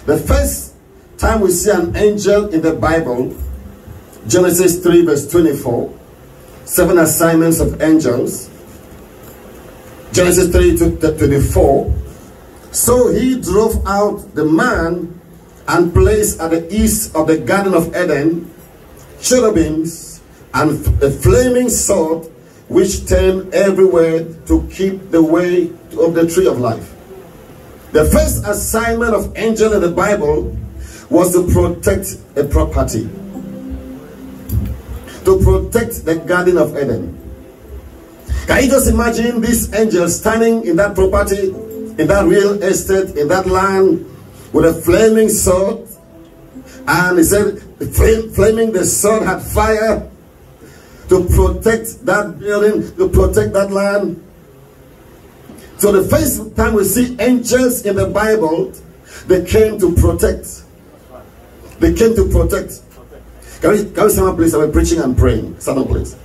The first time we see an angel in the Bible, Genesis 3 verse 24, 7 assignments of angels. Genesis 3 to 24. So he drove out the man and placed at the east of the Garden of Eden cherubims and a flaming sword which turned everywhere to keep the way of the tree of life. The first assignment of angel in the Bible was to protect a property, to protect the Garden of Eden. Can you just imagine this angel standing in that property, in that real estate, in that land, with a flaming sword? And he said, flaming the sword had fire to protect that building, to protect that land. So the first time we see angels in the Bible, they came to protect. They came to protect. Can we stand up, please? I'm preaching and praying. Stand up, please.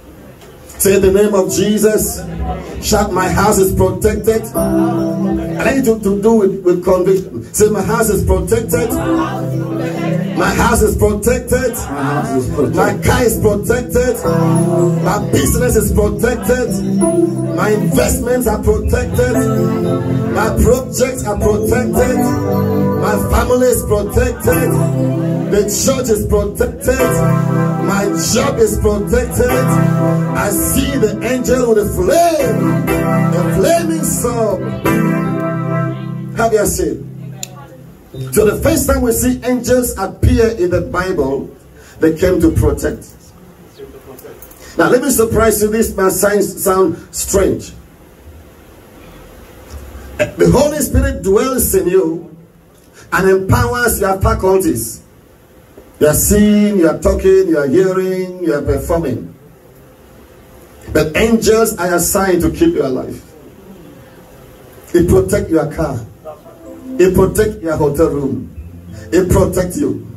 Say the name of Jesus. Shout, my house is protected. I need you to do it with conviction. Say, my house is protected. My house is protected. My car is protected. My business is protected. My investments are protected. My projects are protected. My family is protected. The church is protected. My job is protected. I see the angel with a flame, a flaming sword. Have you seen? So the first time we see angels appear in the Bible, they came to protect. Now let me surprise you. This might sound strange. The Holy Spirit dwells in you and empowers your faculties. You are seeing, you are talking, you are hearing, you are performing. But angels are assigned to keep you alive. It protects your car. It protects your hotel room. It protects you.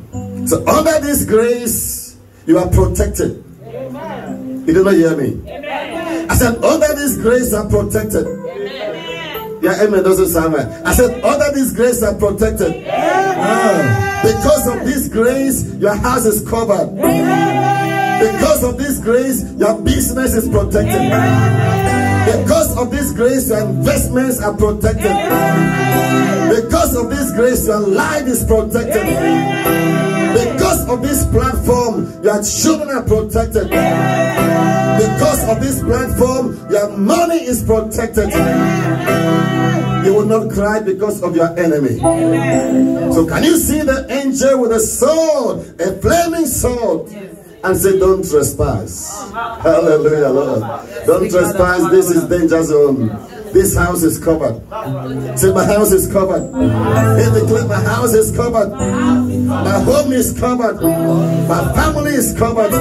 So under this grace, you are protected. Amen. You did not hear me? Amen. I said, under this grace, you are protected. Amen. Yeah, amen doesn't sound right. I said, under this grace, you are protected. Amen. Because of this grace, your house is covered. Amen. Because of this grace, your business is protected. Amen. Because of this grace, your investments are protected. Amen. Because of this grace, your life is protected. Amen. Because of this platform, your children are protected. Amen. Because of this platform, your money is protected. Amen. You will not cry because of your enemy. Amen. So can you see the angel with a sword, a flaming sword? And say, don't trespass. Hallelujah, Lord. Don't trespass. This is danger zone. This house is covered. Say, my house is covered. In the clip, my house is covered. My home is covered. My family is covered.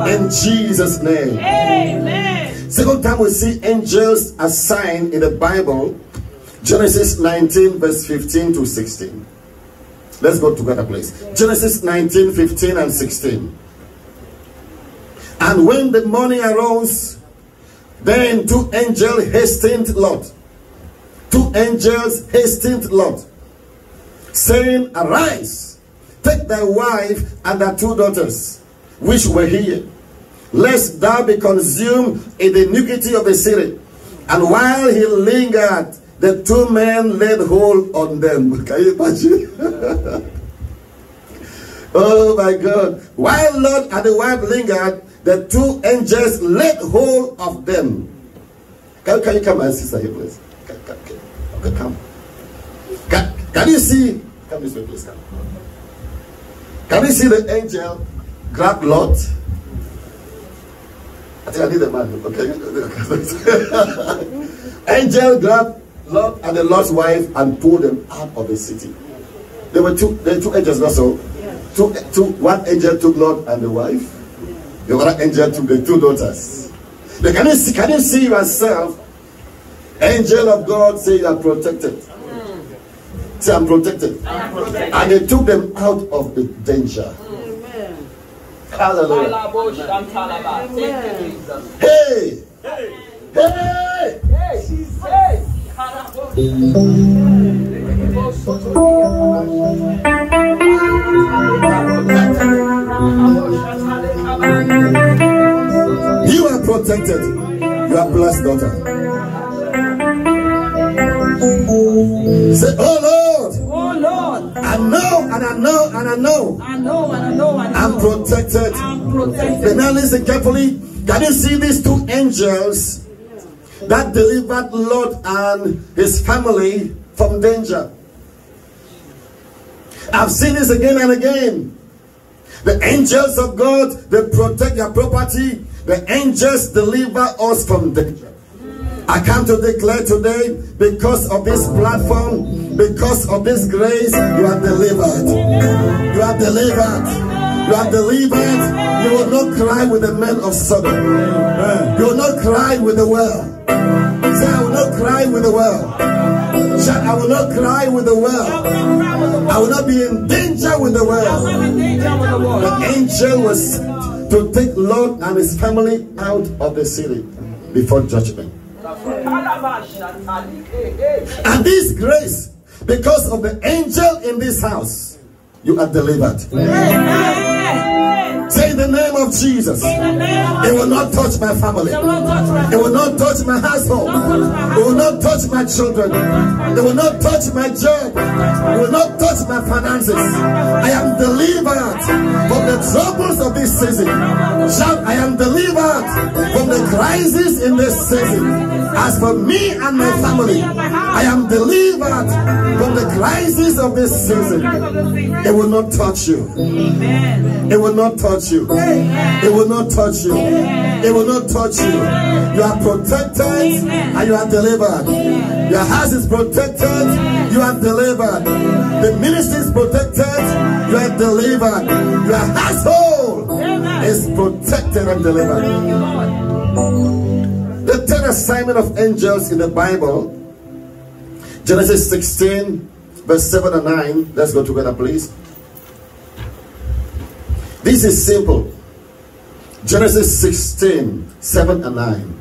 In Jesus' name. Amen. Second time we see angels assigned in the Bible, Genesis 19 verse 15 to 16. Let's go together, please. Genesis 19, 15 and 16. And when the morning arose, then two angels hastened Lot. Two angels hastened Lot, saying, arise, take thy wife and thy two daughters, which were here, lest thou be consumed in the iniquity of the city. And while he lingered, the two men laid hold on them. Can you imagine? Oh my God. While Lot and the wife lingered, the two angels laid hold of them. Can you come, my sister, here, please? Come. Can you see? Come this way, please. Come. Can you see the angel grab Lot? I think I need a man. Okay. Angel grabbed Lot and the Lot's wife and pulled them out of the city. There were two angels also. One angel took Lot and the wife. The other angel took the two daughters. But can you see yourself? Angel of God, say you are protected. Say, I'm protected. I'm protected. And they took them out of the danger. Amen. Hallelujah. Hey! Hey! Hey! Hey! You are protected. You are blessed, daughter. Say, oh Lord. Oh Lord. I know and I know and I know. I know and I know and I know. I'm protected. I'm protected. But now listen carefully. Can you see these two angels that delivered Lot and his family from danger? I've seen this again and again. The angels of God, they protect your property. The angels deliver us from danger. I come to declare today, because of this platform, because of this grace, you are delivered. You are delivered. You are delivered. You will not cry with the men of Sodom. You will not cry with the well. Say, I will not cry with the well. Shout, I will not cry with the well. I will not be in danger with the well. The angel was sent to take Lot and his family out of the city before judgment. And this grace, because of the angel in this house, you are delivered. Say the name of Jesus. It will not touch my family. It will not touch my household. It will not touch my children. It will not touch my job. It will not touch my finances. I am delivered from the troubles of this season. Shout, I am delivered from the crisis in this season. As for me and my family, I am delivered from the crisis of this season. It will not touch you. It will not touch you. It will not touch you. It will not touch you. You are protected and you are delivered. Your house is protected. You are delivered. The ministry is protected. You are delivered. Your household is protected and delivered. The third assignment of angels in the Bible, Genesis 16, verse 7 and 9. Let's go together, please. This is simple. Genesis 16, 7 and 9.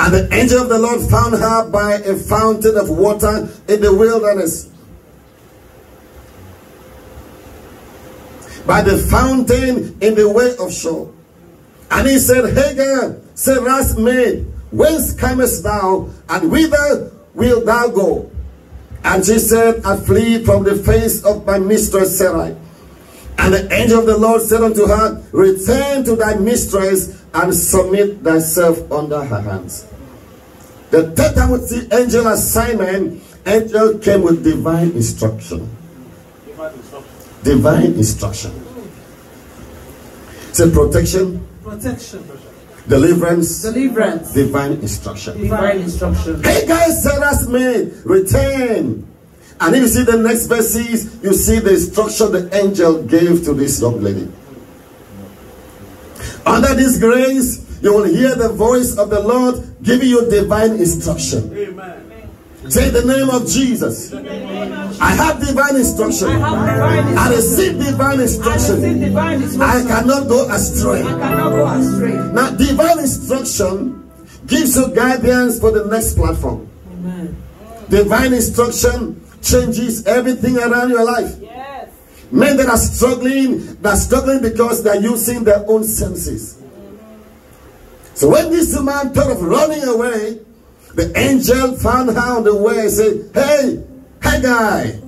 And the angel of the Lord found her by a fountain of water in the wilderness. By the fountain in the way of Shur. And he said, Hagar, Sarah's maid, whence comest thou, and whither wilt thou go? And she said, I flee from the face of my mistress Sarai. And the angel of the Lord said unto her, return to thy mistress and submit thyself under her hands. The third time with the angel assignment, angel came with divine instruction. Divine instruction. Say protection. Protection. Deliverance. Deliverance. Divine instruction. Divine instruction. Hey guys, Sarah's maid, return. And if you see the next verses, you see the instruction the angel gave to this young lady. Under this grace, you will hear the voice of the Lord giving you divine instruction. Amen. Say the name of Jesus. I have divine instruction. I receive divine instruction. I cannot go astray. Now, divine instruction gives you guidance for the next platform. Amen. Divine instruction changes everything around your life. Yes. Men that are struggling because they are using their own senses. So when this man thought of running away, the angel found her on the way and said, hey guy,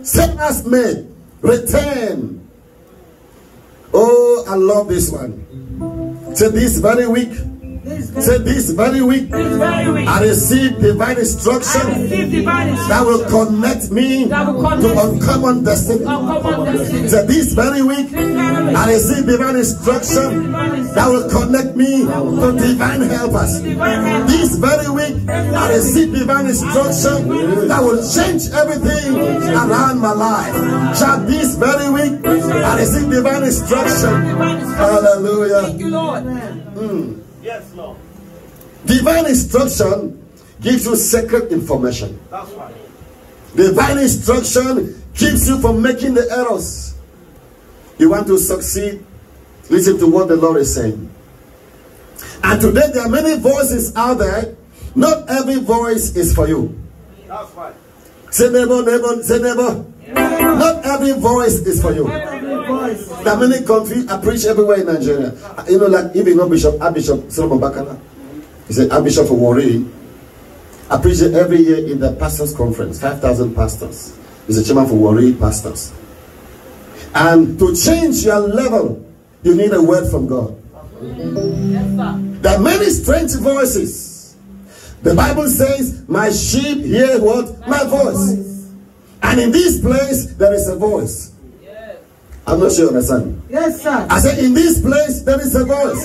Sarah's maid, return. Oh, I love this one. So this very week, say this very week, I received divine instruction that will connect me to uncommon destiny. So this very week, I received divine instruction that will connect me to divine helpers. This very week, I received divine instruction that will change everything around my life. Shall this very week, I received divine instruction. Hallelujah. Thank you, Lord. Yes, Lord. Divine instruction gives you secret information. That's right. Divine instruction keeps you from making the errors. You want to succeed? Listen to what the Lord is saying. And today there are many voices out there. Not every voice is for you. That's right. Say neighbor, neighbor, say neighbor. Not every voice is for you. There are many countries. I preach everywhere in Nigeria. You know, like even no Bishop, Archbishop Solomon Bakana. He said, Archbishop for Warri. I preach it every year in the pastors' conference. 5,000 pastors. He's the chairman for Warri pastors. And to change your level, you need a word from God. There are many strange voices. The Bible says, my sheep hear what? My voice. And in this place, there is a voice. I'm not sure you understand. Yes, sir. I said, in this place, there is a voice.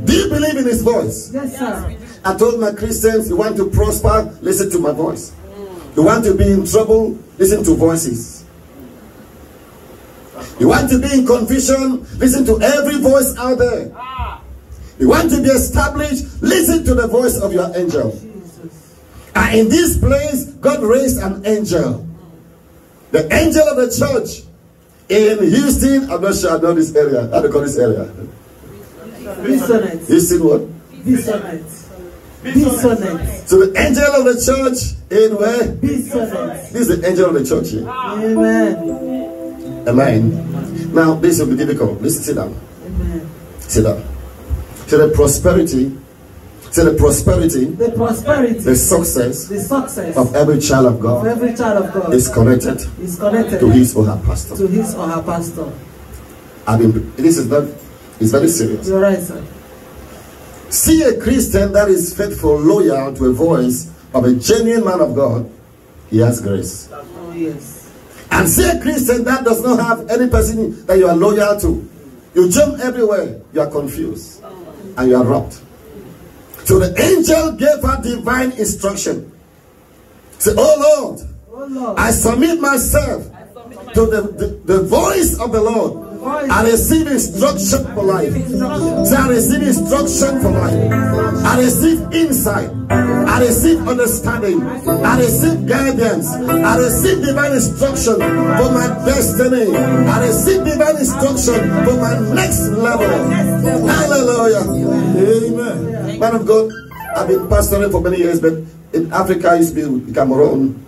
Do you believe in his voice? Yes, sir. I told my Christians, you want to prosper, listen to my voice. You want to be in trouble, listen to voices. You want to be in confusion, listen to every voice out there. You want to be established, listen to the voice of your angel. And in this place, God raised an angel. The angel of the church in Houston. I'm not sure I know this area. How do you call this area? Dissonance. Houston what? Dissonance. Dissonance. So the angel of the church in where? Dissonance. This is the angel of the church here. Amen. Amen. Now this will be difficult. Listen, sit down. Amen. Sit down. So the prosperity. So the prosperity. The prosperity. The success. The success Of every child of of God. every child of God Is connected. is connected To his or her pastor. to his or her pastor. I mean, this is not. It's very serious. You're right, sir. See a Christian that is faithful, loyal to a voice of a genuine man of God, he has grace. Oh, yes. And see a Christian that does not have any person that you are loyal to. You jump everywhere, you are confused, and you are robbed. So the angel gave her divine instruction. Say, oh Lord, Oh, Lord. I submit myself to the voice of the Lord. I receive instruction for life. So I receive instruction for life. I receive insight. I receive understanding. I receive guidance. I receive divine instruction for my destiny. I receive divine instruction for my next level. Hallelujah. Amen. Man of God, I've been pastoring for many years, but in Africa, I used to be in Cameroon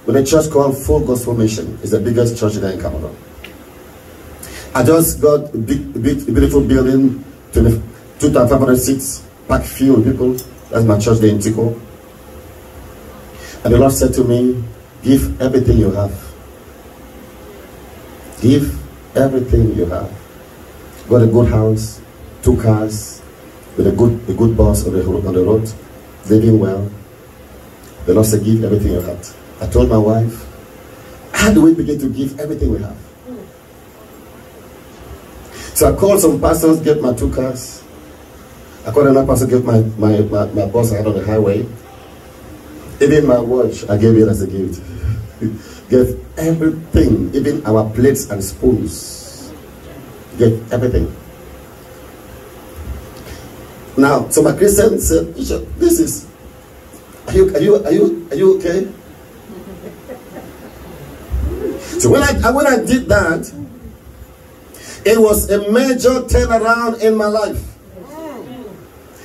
with a church called Full Gospel Mission. It's the biggest church there in Cameroon. I just got a beautiful building, 2,500 seats, packed full people. That's my church there in Tico. And the Lord said to me, give everything you have. Give everything you have. Got a good house, 2 cars, with a good boss on the road, living well. The Lord said, give everything you have. I told my wife, how do we begin to give everything we have? So I called some pastors, get my 2 cars. I called another pastor, get my boss out on the highway. Even my watch, I gave it as a gift. Gave everything, even our plates and spoons. Gave everything. Now, so my Christian said, Bishop, this is, are you okay? So when I did that, it was a major turnaround in my life.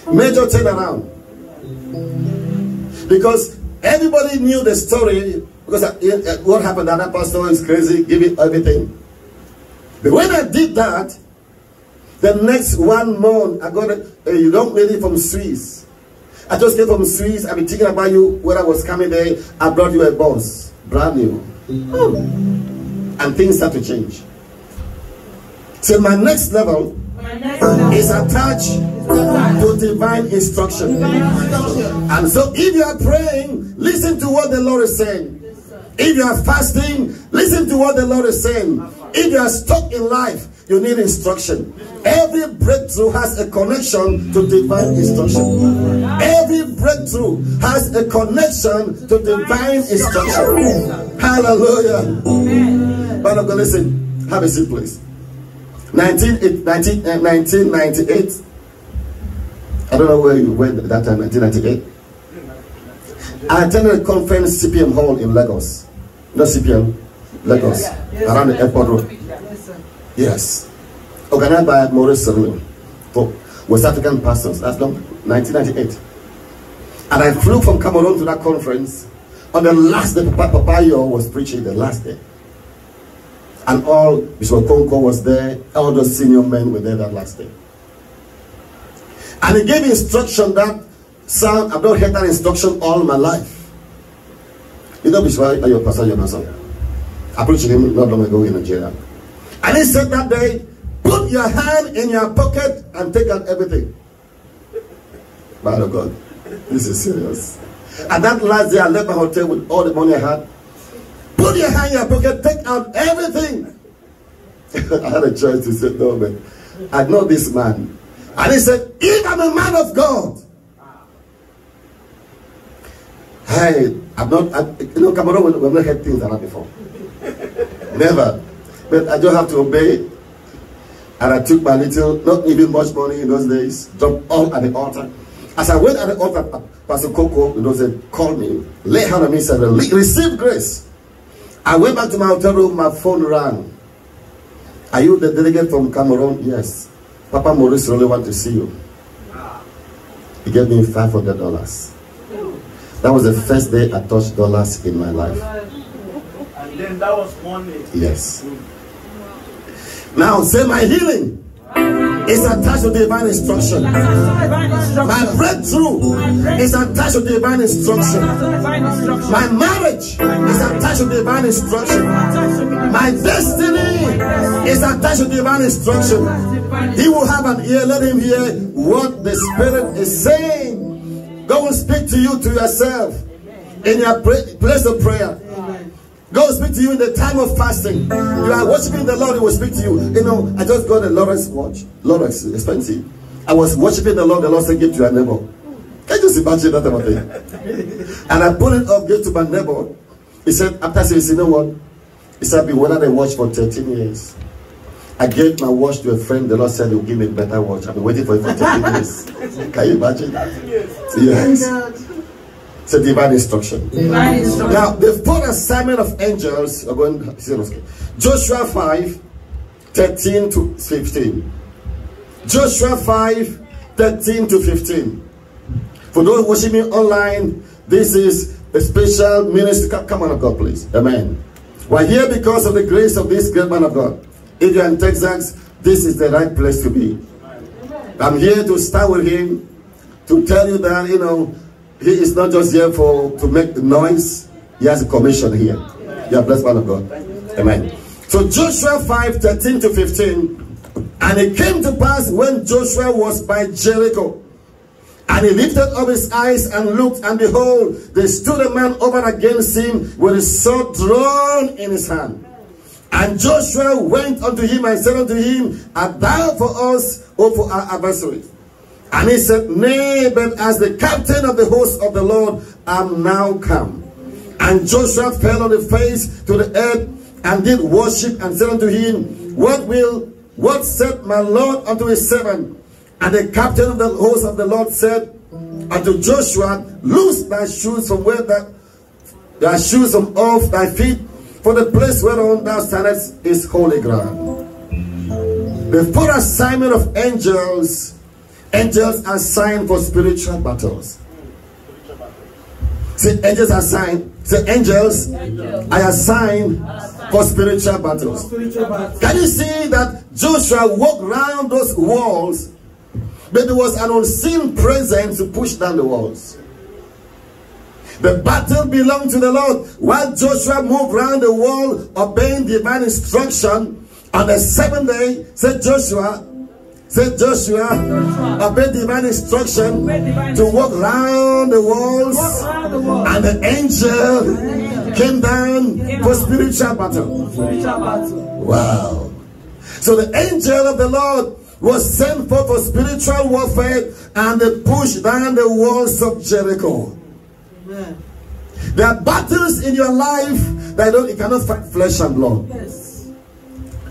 Major turnaround. Because everybody knew the story. Because what happened, that pastor is crazy, give it everything. But when I did that, the next 1 month, I got a young lady from Swiss. I just came from Swiss. I've been thinking about you when I was coming there. I brought you a boss, brand new. And things start to change. So my next level is attached to divine instruction. And so if you are praying, listen to what the Lord is saying. If you are fasting, listen to what the Lord is saying. If you are stuck in life, you need instruction. Every breakthrough has a connection to divine instruction. Every breakthrough has a connection to divine instruction. Hallelujah. But I'm going to listen. Have a seat, please. 1998. I don't know where you went at that time, 1998. I attended a conference, CPM Hall in Lagos. Not CPM, Lagos. Around the airport road. Yes. Organized by Maurice Cerullo for West African pastors. That's long, 1998. And I flew from Cameroon to that conference. On the last day, Papa Yo was preaching the last day. And all, Bishop Konko was there, all those senior men were there that last day. And he gave instruction that sound, I've not heard that instruction all my life. You know Bishop Ayo Pastor Yonason? I preached him not long ago in Nigeria. And he said that day, put your hand in your pocket and take out everything. Man of God, this is serious. And that last day I left my hotel with all the money I had. Put your hand in your pocket, take out everything. I had a choice to say, no, man. I know this man. And he said, if I'm a man of God, hey, you know, Cameroon, we've not heard things like that before. Never. But I just have to obey. And I took my little, not even much money in those days, dropped all at the altar. As I went at the altar, Pastor Coco, you know, said, call me, lay hand on me, said, receive grace. I went back to my hotel room, my phone rang. Are you the delegate from Cameroon? Yes. Papa Maurice really want to see you. He gave me $500. That was the first day I touched dollars in my life. And then that was money. Yes. Now say my healing is attached to divine instruction. My breakthrough is attached to divine instruction. My marriage is attached to divine instruction. My destiny is attached to divine instruction. He will have an ear, let him hear what the Spirit is saying. God will speak to you, to yourself, in your place of prayer. God will speak to you in the time of fasting. You are worshiping the Lord, He will speak to you. You know, I just got a Lorex watch. Lorex, expensive. I was worshiping the Lord said, give to your neighbor. Can you just imagine that type of thing? And I put it up, gave to my neighbor. He said, after saying, you know what? He said, I've been wearing a watch for 13 years. I gave my watch to a friend. The Lord said, He'll give me a better watch. I've been waiting for it for 13 years. Can you imagine? Yes. It's a divine instruction. Divine instruction. Now, the fourth assignment of angels are going Joshua 5, 13 to 15. Joshua 5, 13 to 15. For those watching me online, this is a special ministry. Come on, God, please. Amen. We're here because of the grace of this great man of God. If you're in Texas, this is the right place to be. I'm here to stand with him, to tell you that, you know, he is not just here to make the noise. He has a commission here. You are blessed, man of God. Amen. So Joshua 5, 13 to 15. And it came to pass when Joshua was by Jericho, and he lifted up his eyes and looked, and behold, there stood a man over against him with his sword drawn in his hand. And Joshua went unto him and said unto him, art thou for us or for our adversaries? And he said, nay, but as the captain of the host of the Lord am now come. And Joshua fell on the face to the earth and did worship and said unto him, what said my Lord unto his servant? And the captain of the host of the Lord said unto Joshua, loose thy shoes from where thy shoes from off thy feet, for the place whereon thou standest is holy ground. The fourth assignment of angels. Angels are signed for spiritual battles. Say, angels are signed. Say, angels are assigned for spiritual battles. Can you see that Joshua walked around those walls, but there was an unseen presence to push down the walls? The battle belonged to the Lord. While Joshua moved around the wall, obeying divine instruction, on the seventh day, said Joshua, obey divine instruction to walk round the walls, and the angel came down for spiritual battle. Wow. So the angel of the Lord was sent forth for spiritual warfare, and they pushed down the walls of Jericho. Amen. There are battles in your life that you cannot fight flesh and blood. Yes.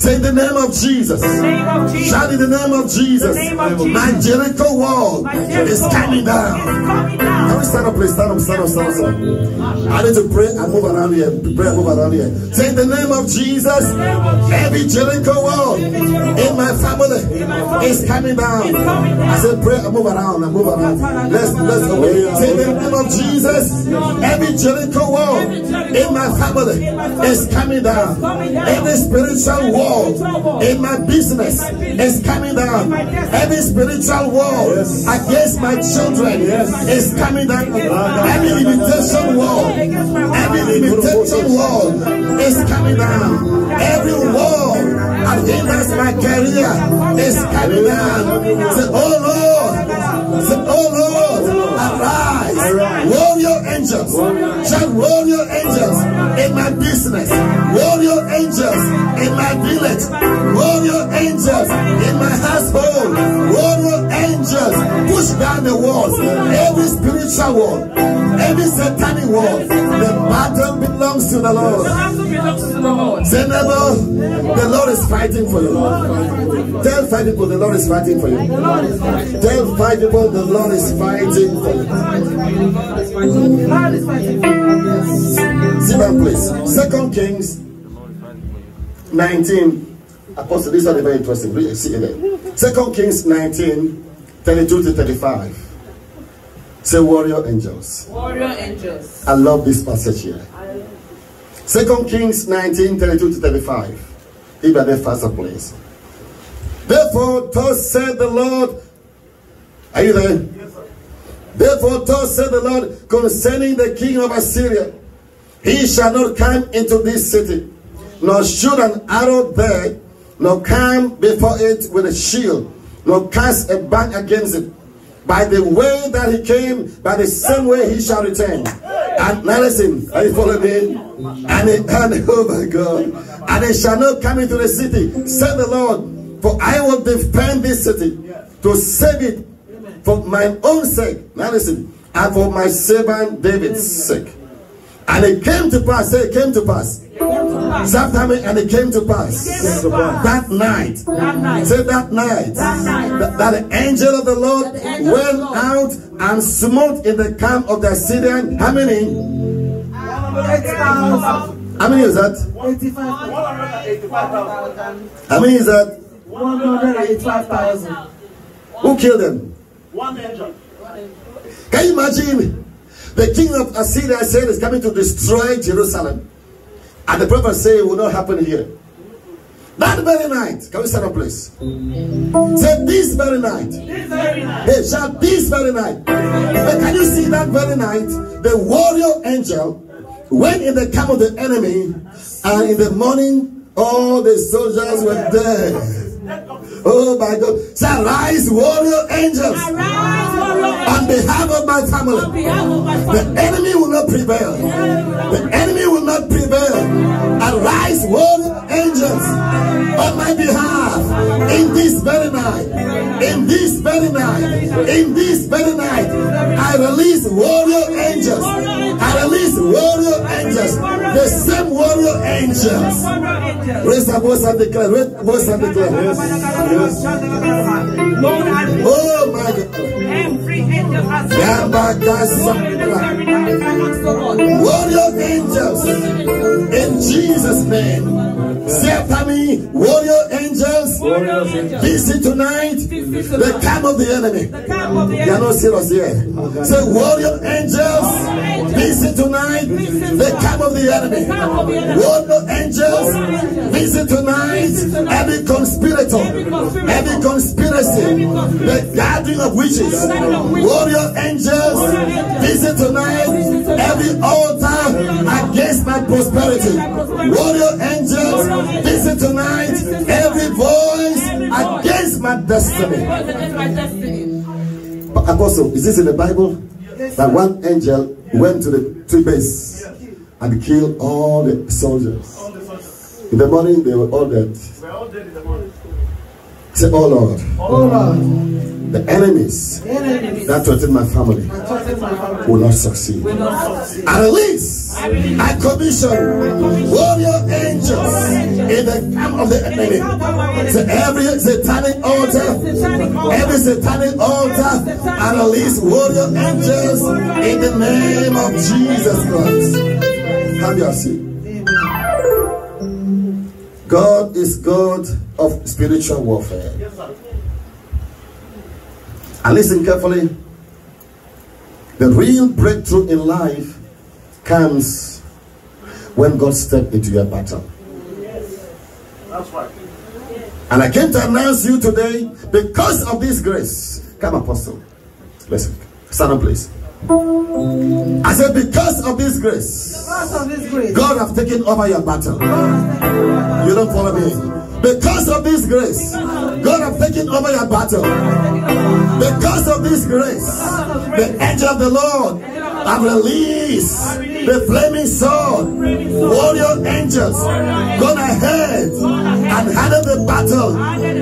Say the name of Jesus. Name of Jesus. Shout in the name of Jesus. The name of Jesus. My Jericho wall is coming down. Coming down. Can we stand up, please? Stand up, stand up, stand up, stand up. I need to pray and move around here. Pray and move around here. Say the name of Jesus. Every Jericho wall in my family is coming down. I said pray and move around and move around. Let's obey. Say the name of Jesus. Every Jericho wall in my family is coming down. Every spiritual wall in my business is coming down. Every spiritual wall against my children is coming down. Every limitation wall, is coming down. Every wall against my career is coming down. Say, oh Lord, arise. Warrior angels, shout warrior angels in my business, warrior angels in my village, warrior angels in my household, warrior angels push down the walls, every spiritual wall, every satanic wall. The battle belongs to the Lord. Say never, the Lord is fighting for you. Tell 5 people the Lord is fighting for you. Tell 5 people the Lord is fighting for you. Sit down, please. 2 Kings 19. Apostle, this is very interesting. Really, see it there. 2 Kings 19, 32 to 35. Say warrior angels. Warrior angels. I love this passage here. 2 Kings 19, 32 to 35. If you are there, faster, please. Therefore, thus said the Lord. Are you there? Yes, sir. Therefore, thus said the Lord concerning the king of Assyria, he shall not come into this city, nor shoot an arrow there, nor come before it with a shield, nor cast a bank against it. By the way that he came, by the same way he shall return. And now listen, are you following me? And oh my God, and it shall not come into the city, said the Lord, for I will defend this city to save it for my own sake. Now listen, and for my servant David's sake. And it came to pass, say it came to pass. Stop timing, and it came to pass. That night. Say that night. That the angel of the Lord went out and smote in the camp of the Assyrian. How many? 8,000. How many is that? 185,000. How many is that? 185,000. Who killed them? One angel. Can you imagine? The king of Assyria said is coming to destroy Jerusalem. And the prophet said it will not happen here. That very night, can we stand up, please? Say this very night. This very night. Hey, shout this very night. But can you see that very night? The warrior angel went in the camp of the enemy, and in the morning, all the soldiers were dead. Oh my God. Say, arise, warrior angels. On behalf of my family. The enemy will not prevail. The enemy will not prevail. Arise, warrior angels, on my behalf. In this very night. In this very night. In this very night. I release warrior angels. I release warrior angels. The same warrior angels. Raise your voice and declare. Raise your voice and declare. Yes. Oh my God. Every angel has warrior angels in Jesus' name. Say after me, warrior angels, visit tonight the camp of the enemy. You are not serious here. Say warrior angels, visit tonight the camp of the enemy. Warrior angels, visit tonight every conspirator, every conspiracy, the gathering of witches. Warrior angels, visit tonight every altar against my prosperity. Warrior angels, visit tonight every voice against my destiny. Apostle, is this in the Bible? That one angel went to the tree base and killed all the soldiers. In the morning, they were all dead. We're all dead in the morning. Say, oh Lord, Oh Lord, the enemies enemies that threaten my family that threaten my family will not succeed. will not succeed. I release, I commission warrior angels in the camp of the enemy. So every satanic altar, I release warrior angels in the name of Jesus Christ. Have your seat. God is God of spiritual warfare. And listen carefully. The real breakthrough in life comes when God steps into your battle. That's right. And I came to announce you today, because of this grace. Come, Apostle. Listen. Stand up, please. I said, because of this grace, Because of this grace, God has taken over your battle. You don't follow me. Because of this grace, God has taken over your battle. Because of this grace, the angel of the Lord have released the flaming sword. Warrior angels gone ahead and handle the battle.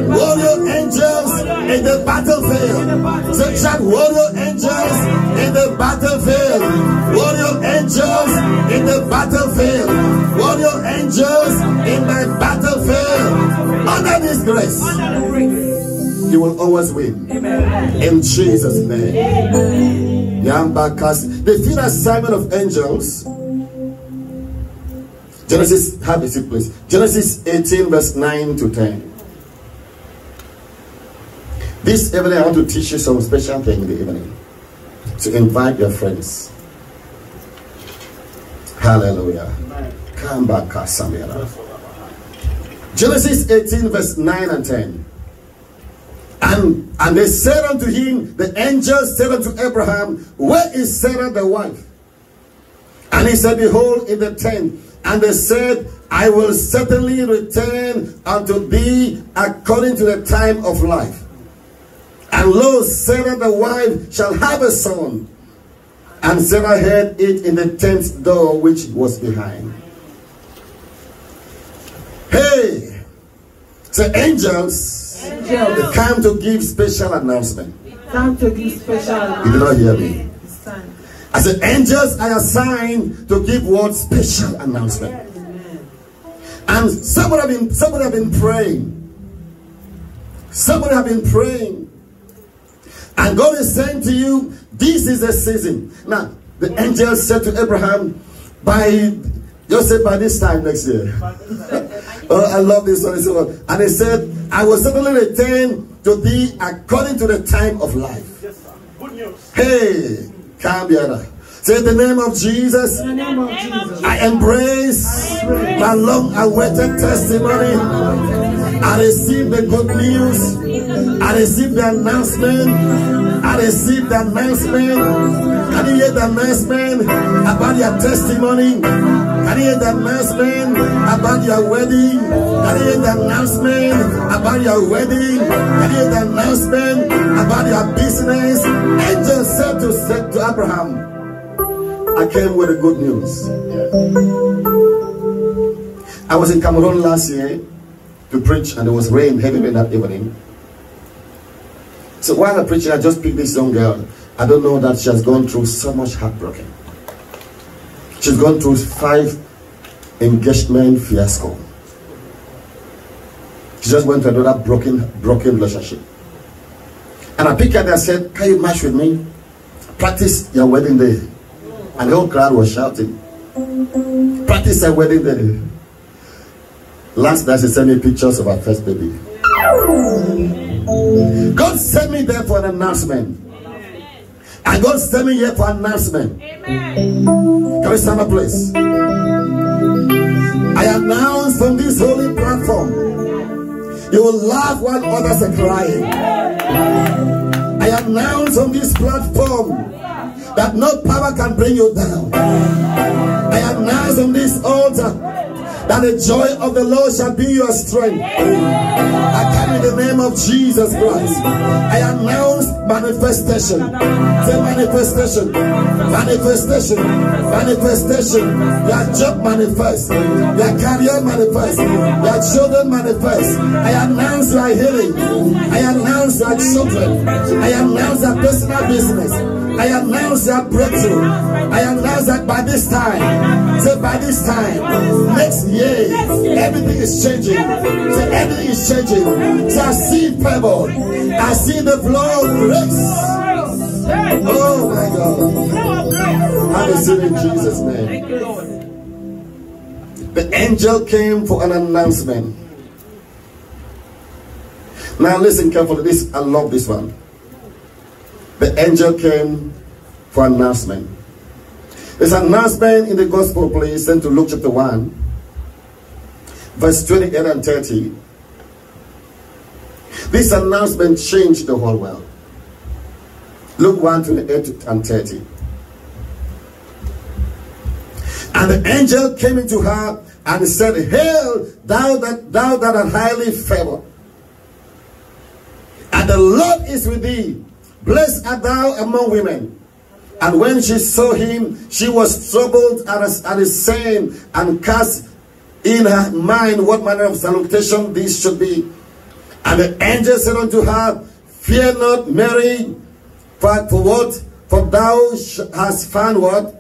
Warrior angels in the battlefield. So shout, warrior angels in the battlefield. Warrior angels in the battlefield. Warrior angels in my battlefield. Under this grace, you will always win. In Jesus' name. The field assignment of angels. Genesis, have a seat, please. Genesis 18, verse 9 to 10. This evening, I want to teach you some special thing in the evening. To invite your friends. Hallelujah. Come back, Samuel. Genesis 18, verse 9 and 10. And they said unto him, the angels said unto Abraham, where is Sarah the wife? And he said, behold, in the tent. And they said, I will certainly return unto thee according to the time of life. And lo, Sarah the wife shall have a son. And Sarah heard it in the tent door which was behind. Hey, the angels, they come to give special announcement. time to give special. You did not hear me. It's time. I said, angels are assigned to give what special announcement. And somebody have been praying. Somebody have been praying. And God is saying to you, this is the season. Now, the angel said to Abraham, by this time next year. Oh, I love this one. And he said, I will certainly return to thee according to the time of life. Yes, sir. Good news. Hey, come here. Say the name of Jesus. In the name of Jesus. I embrace my long-awaited testimony. I receive the good news. I receive the announcement. I receive the announcement. Can you hear the announcement about your testimony? Can you hear the announcement about your wedding? Can you hear the announcement about your wedding? Can you hear the announcement about your business? Angel said to Abraham, I came with the good news. I was in Cameroon last year to preach, and there was rain, heavy rain that evening. So while I'm preaching, I just picked this young girl. I don't know that she has gone through so much heartbroken. She's gone through 5 engagement fiasco. She just went to another broken relationship. And I picked her and I said, can you match with me? Practice your wedding day. And the whole crowd was shouting, practice your wedding day. Last night she sent me pictures of her first baby. God sent me there for an announcement. And God sent me here for an announcement. Can we stand up, please? I announce from this holy platform, you will laugh while others are crying. I announce on this platform that no power can bring you down. I announce on this altar that the joy of the Lord shall be your strength. I come in the name of Jesus Christ. I announce manifestation. Say manifestation. Manifestation. Manifestation. Your job manifest. Your career manifest. Your children manifest. I announce your healing. I announce your children. I announce your personal business. I announce your breakthrough. I announce that by this time, say by this time, next year, everything is changing. Say everything is changing. Say I see favor. I see the flow of grace. Oh my God. I receive in Jesus' name. The angel came for an announcement. Now listen carefully. This, I love this one. The angel came for an announcement. There's an announcement in the gospel, please. Send to Luke chapter 1, verse 28 and 30. This announcement changed the whole world. Luke 1, 28 and 30. And the angel came into her and said, Hail, thou that art highly favored, and the Lord is with thee. Blessed art thou among women. And when she saw him, she was troubled at his saying, and cast in her mind what manner of salutation this should be. And the angel said unto her, Fear not, Mary, for what? For thou hast found what?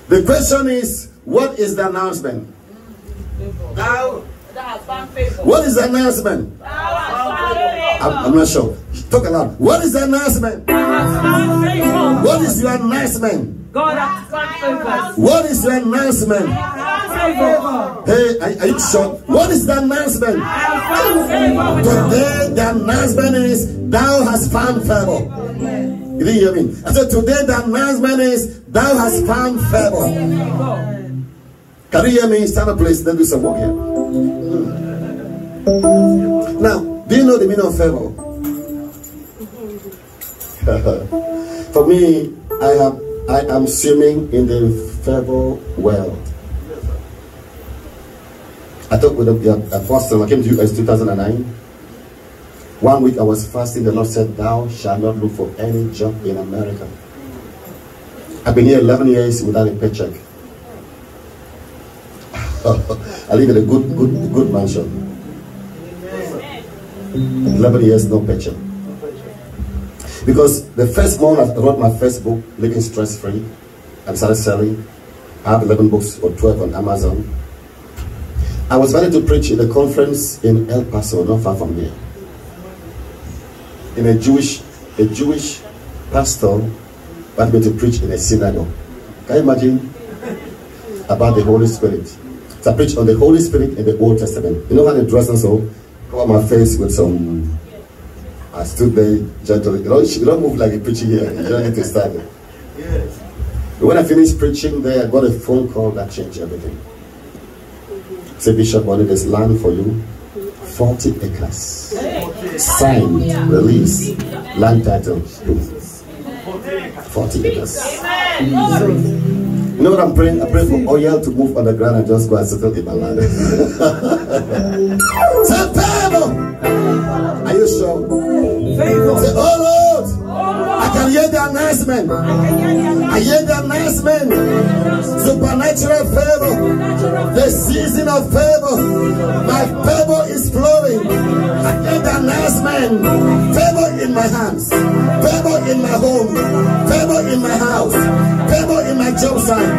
The question is, what is the announcement? What is the announcement? I'm not sure. Talk aloud. What is the announcement? What is your announcement? God has found What is your announcement? Hey, are you sure? What is the announcement? Today the announcement is, thou hast found favor. You didn't hear me? I said today the announcement is, thou hast found favor. Can you hear me? Stand up, please. Let's do some work here. Now, do you know the meaning of favor? For me, I am swimming in the favor world. I talked with the apostle. I came to US 2009. 1 week I was fasting. The Lord said, Thou shalt not look for any job in America. I've been here 11 years without a paycheck. I live in a good mansion. 11 years, no paycheck. Because the first month I wrote my first book, Living Stress Free, and started selling. I have 11 books or 12 on Amazon. I was ready to preach in a conference in El Paso, not far from here. In a Jewish pastor wanted me to preach in a synagogue. Can you imagine? About the Holy Spirit. So I preached on the Holy Spirit in the Old Testament. You know how they dress and so? Cover my face with some. I stood there gently. You don't move like a preacher here. You don't need to start it. Yes. But when I finished preaching there, I got a phone call that changed everything. Say, Bishop, what is land for you? 40 acres. Signed, release, land title. 40 acres. You know what I'm praying? I pray for oil to move on the ground and just go and settle in my land. Say favor. Are you sure? Favor. Say, oh Lord, I can hear the announcement. I hear the announcement. Supernatural favor. The season of favor. My favor is flowing. I hear the announcement. Favor in my hands. Favor in my home. Favor in my house. Favor in my job site.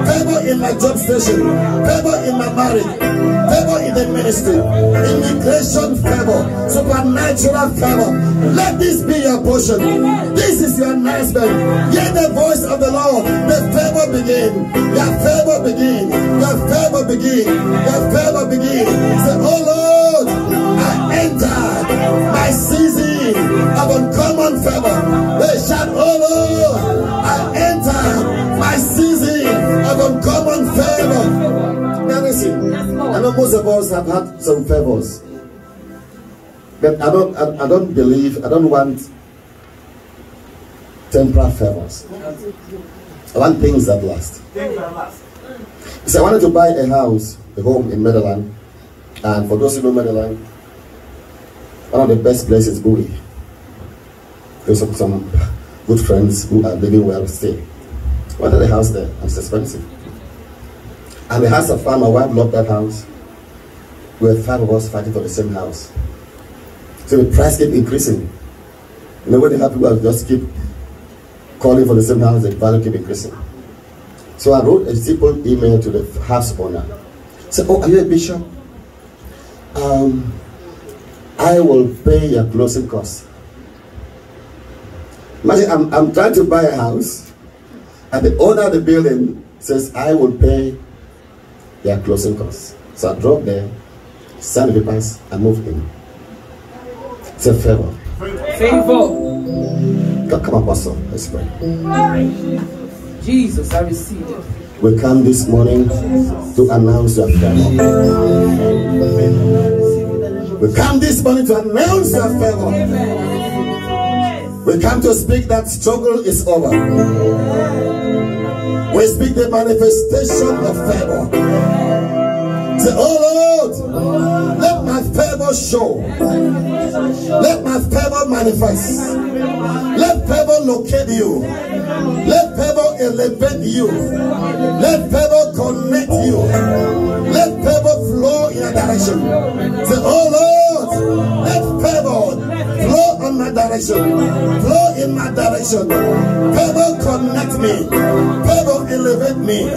Favor in my job station. Favor in my marriage. Favor in the ministry. Immigration favor. Supernatural favor. Let this be your portion. This is your announcement. Hear the voice of the Lord. The favor begin. Your favor begin. Your favor begin. Your favor begin. Say, oh Lord, I enter my season of uncommon favor. They shout, oh Lord, I enter my season of uncommon favor. Now listen, I know most of us have had some favors, but I don't believe, I don't want temporary favors. I want things that last. So I wanted to buy a house, a home in Maryland. And for those who know Maryland, one of the best places, Bowie. There's some good friends who are living well still. Wanted a house there, and it's expensive. And the house of farm, my wife loved that house. We were 5 of us fighting for the same house. So the price kept increasing. You know, when they have people who just keep calling for the same house, the value keep increasing. So I wrote a simple email to the house owner. I said, oh, are you a bishop? I will pay your closing costs. Imagine, I'm trying to buy a house, and the owner of the building says, I will pay your closing costs. So I drove there, signed the papers, and moved in. It's a favor. Favor. Come on, Pastor. Let's pray. Jesus, I receive it. We come this morning to announce your favor. We come this morning to announce your favor. We come to speak that struggle is over. We speak the manifestation of favor. Say, oh Lord, let my favor show. Let my favor manifest. Let favor locate you. Let favor elevate you. Let favor connect you. Let favor flow in your direction. Say, oh Lord, let favor flow in my direction. Flow in my direction. Favor connect me. Favor elevate me.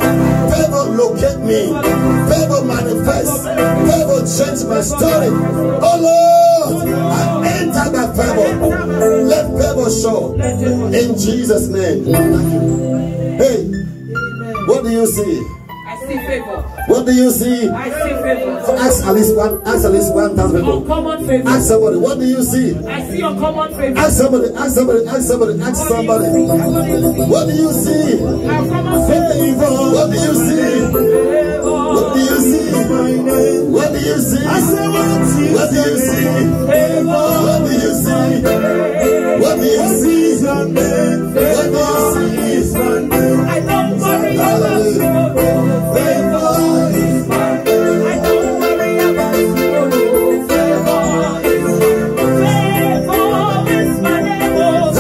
Favor locate me. Favor manifest. Favor change my story. Oh Lord, I enter by favor. Let favor show. In Jesus' name. Hey, what do you see? I see favor. What do you see? I see favor. Ask at least 1,000 people. Uncommon favor. Ask somebody, what do you see? I see uncommon favor. Ask somebody, ask somebody, ask somebody, ask somebody. What do you see? Uncommon favor. What do you see? What do you see? What do you see? What do you see? What do you see? What do you see? What do you see? I don't worry about tomorrow. Favor is mine. I don't worry about tomorrow. Favor is mine. Favor is my name. Favor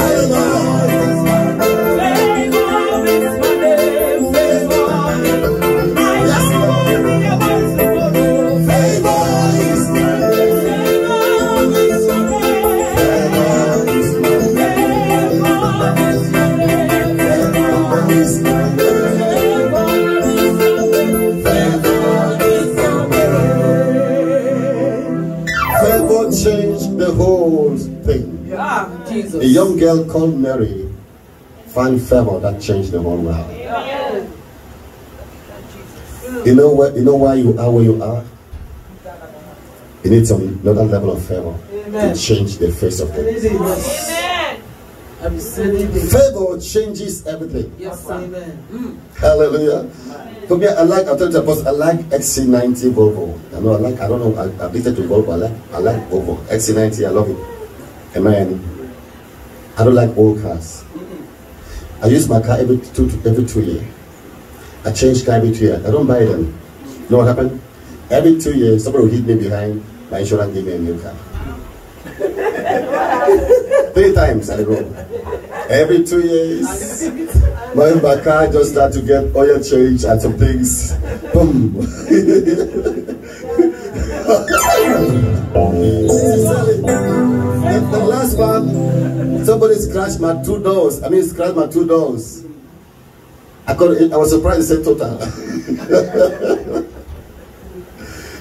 is mine. Favor is my name. Favor. I don't worry about tomorrow. Favor is mine. Favor is my name. Favor is mine. Favor is my name. Favor changed the whole thing. Ah, Jesus. A young girl called Mary found favor that changed the whole world. You know why you are where you are? You need some another level of favor to change the face of things. Amen. Favor changes everything. Yes, sir. Hallelujah. For me, I like XC90 Volvo. I don't know, I'm addicted to Volvo. I like Volvo. XC90, I love it. Amen. I don't like old cars. I use my car every two years. I change car every 2 years. I don't buy them. You know what happened? Every 2 years, somebody will hit me behind, my insurance give me a new car. 3 times I go. Every 2 years, my car just start to get oil change and some things. Boom. The last one, somebody scratched my 2 doors. Scratched my 2 doors. I was surprised it said total.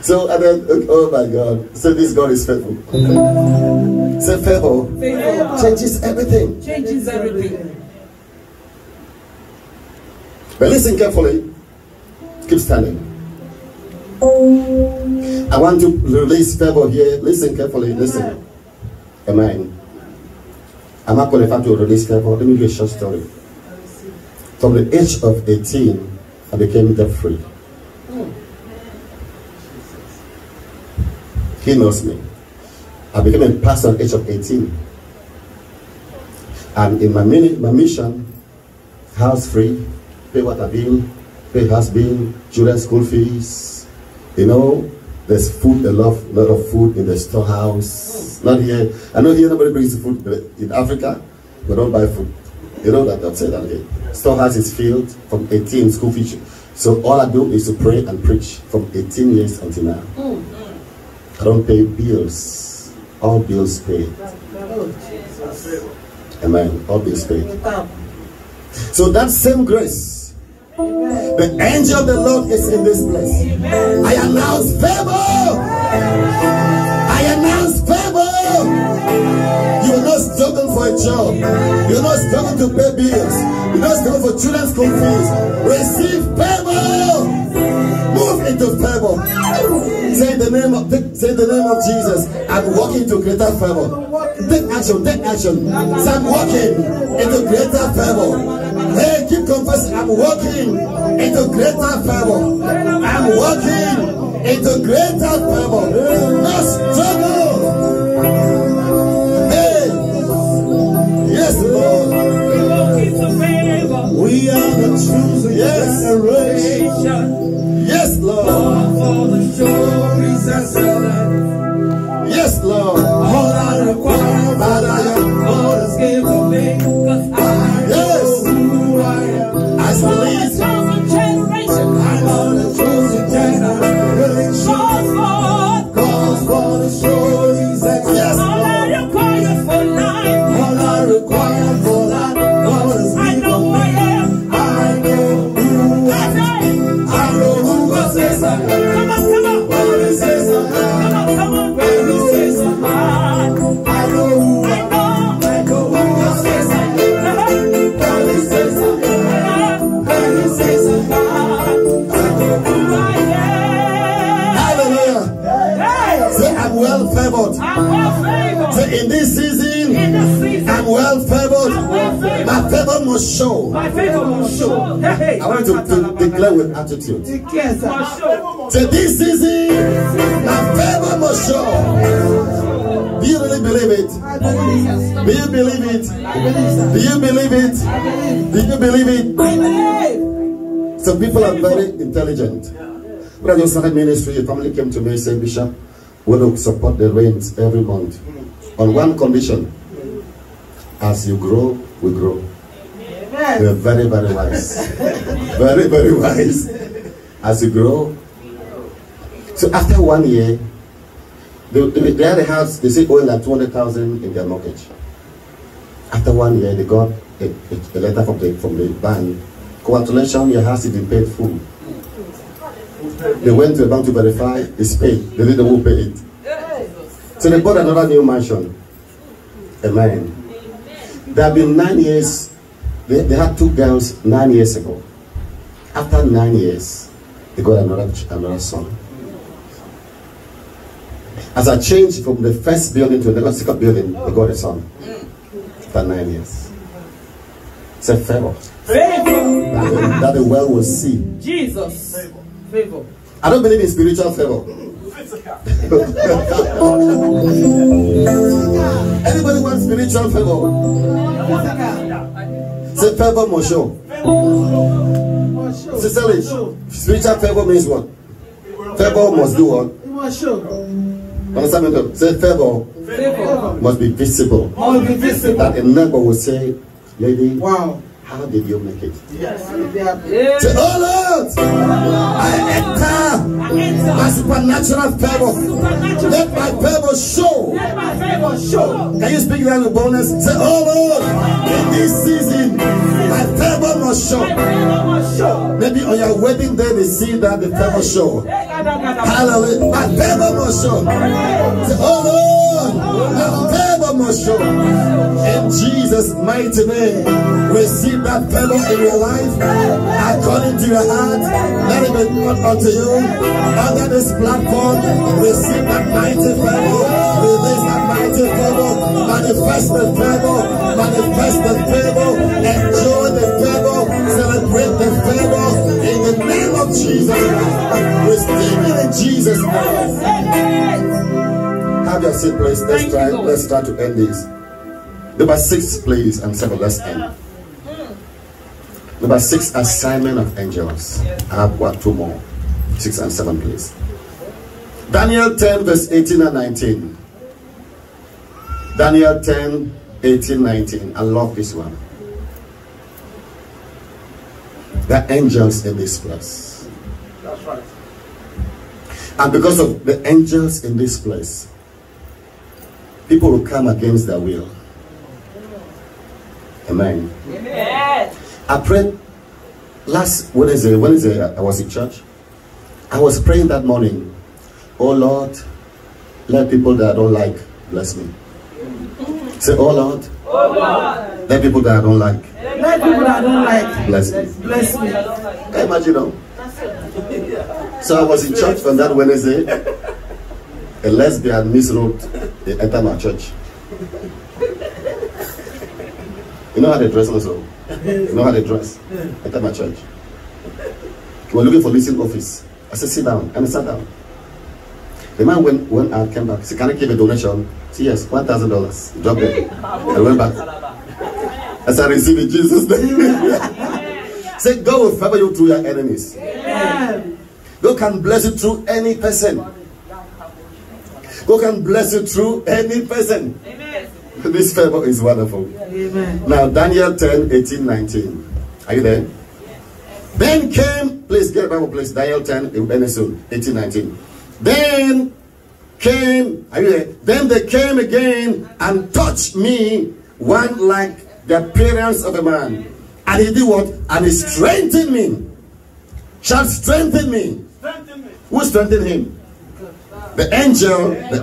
So, and then, oh my God. So this God is faithful. Say favor. Changes everything. Changes everything. But listen carefully. Keep standing. I want to release favor here. Listen carefully. Listen. Amen. I'm not qualified to release favor. Let me give you a short story. From the age of 18, I became debt free. He knows me. I became a pastor at the age of 18. And in my mission, house free, pay water bill, pay has been, children's school fees. You know, there's food, a lot of food in the storehouse. Not here. I know here nobody brings food, but in Africa, we don't buy food. You know that, I've said that again. Storehouse is filled from 18 school fees. So all I do is to pray and preach from 18 years until now. I don't pay bills. All bills paid. Amen. All bills paid. So that same grace, the angel of the Lord is in this place. I announce favor. I announce favor. You will not struggle for a job. You will not struggle to pay bills. You will not struggle for children's school fees. Receive favor. Move into favor. Say the name of Jesus. I'm walking to greater favor. Take action. Take action. Say I'm walking into greater favor. Hey, keep confessing. I'm walking into greater favor. I'm walking into greater favor. No struggle. Hey, yes, Lord. We are the chosen generation. Yes, Lord. For the stories I said. Yes, Lord. All I require, but I am Lord's given me. Cause I know who I am. I believe. I'm on the chosen generation. Cause for the stories I said. Yes, Lord. All I require for life. All I require for life. I know I am. I know who I am. I know who God says I am. Come on, come on. When He says I am. Come on, come on. When He says I am. I know who I am. I know who God says I am. When He says I am. When He says I am. I know who I am. Hallelujah. Say I'm well favored. I'm well favored. Say in this season. I'm well favored. My favor must show. My favor must show. Hey, I want to declare with attitude. Say this season, my favor must show. Do you really believe it? Do you believe it? Do you believe it? Do you believe it? Some people are very intelligent. When I just started ministry, a family came to me and said, Bishop, we will support the rains every month on one condition. As you grow, we grow. We are very, very wise. Very, very wise. As you grow. So after 1 year, they had a house, they say owing like 200,000 in their mortgage. After 1 year, they got a letter from the bank. Congratulations, your house has been paid full. They went to the bank to verify, it's paid. They didn't want to pay it. So they bought another new mansion. Amen. There have been 9 years. They had 2 girls 9 years ago. After 9 years, they got another son. As I changed from the first building to the second building, they got a son. After 9 years. It's a favor. Favor. That the world will see. Jesus. Favor. I don't believe in spiritual favor. Anybody want spiritual favor? Say favor must show. Spiritual favor means what? Favor must do what? It must show. Understand me? Say favor must be visible. Must be visible. That a neighbor will say, lady, wow, how did you make it? Yes. Say, oh Lord, I enter my supernatural favor. Let my favor show. Let my favor show. Can you speak that with boldness? Say, oh Lord, in this season, my favor must show. Maybe on your wedding day they see that the favor show. Hallelujah. My favor must show. Say, oh Lord, my favor must show. In Jesus' mighty name, receive that favor in your life according to your heart. Let it be brought unto you under this platform. Receive that mighty favor. Release that mighty favor. Manifest the favor. Manifest the favor. Enjoy the favor. Celebrate the favor in the name of Jesus. Receive it in Jesus' name. Have your seat, please. Let's try to end this. Number 6, please, and 7. Let's end. Number 6, assignment of angels. I have what, 2 more. 6 and 7, please. Daniel 10, verse 18 and 19. Daniel 10, 18, 19. I love this one. There are angels in this place. That's right. And because of the angels in this place, people will come against their will. Amen. Amen. I prayed last Wednesday I was in church. I was praying that morning, oh Lord, let people that I don't like bless me. Say, oh Lord, let people that I don't like Let people that I don't like bless me. bless me. Can you imagine now? So I was in church on that Wednesday. A lesbian miswrote, they entered my church. You know how they dress also? You know how they dress? Enter my church. We were looking for leasing office. I said, sit down. And he sat down. The man went out, came back. He said, can I give a donation? I said, yes, $1,000. He dropped it. I went back. I said, receive in Jesus' name. Say, God will favor you through your enemies. Amen. God can bless you through any person. God can bless you through any person. Amen. This favor is wonderful. Amen. Now, Daniel 10, 18, 19. Are you there? Then came, please get a Bible, please. Daniel 10, it will end soon. 18, 19. Then came, are you there? Then they came again and touched me, one like the appearance of a man. And he did what? And he strengthened me. Shall strengthen me. Strengthen me. Who strengthened him? The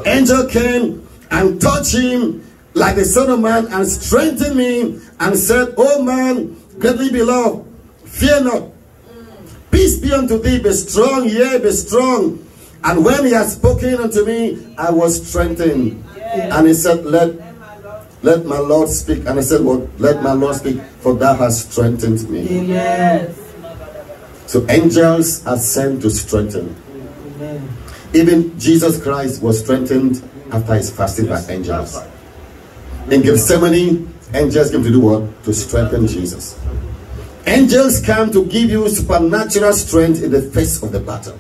angel came and touched him like the Son of Man and strengthened me and said, O man, greatly beloved, fear not. Peace be unto thee, be strong, yea, be strong. And when he had spoken unto me, I was strengthened. And he said, let my Lord speak. And I said, what? Let my Lord speak, for thou hast strengthened me. Amen. So angels are sent to strengthen. Amen. Even Jesus Christ was strengthened after his fasting by angels. In Gethsemane, angels came to do what? To strengthen Jesus. Angels come to give you supernatural strength in the face of the battle.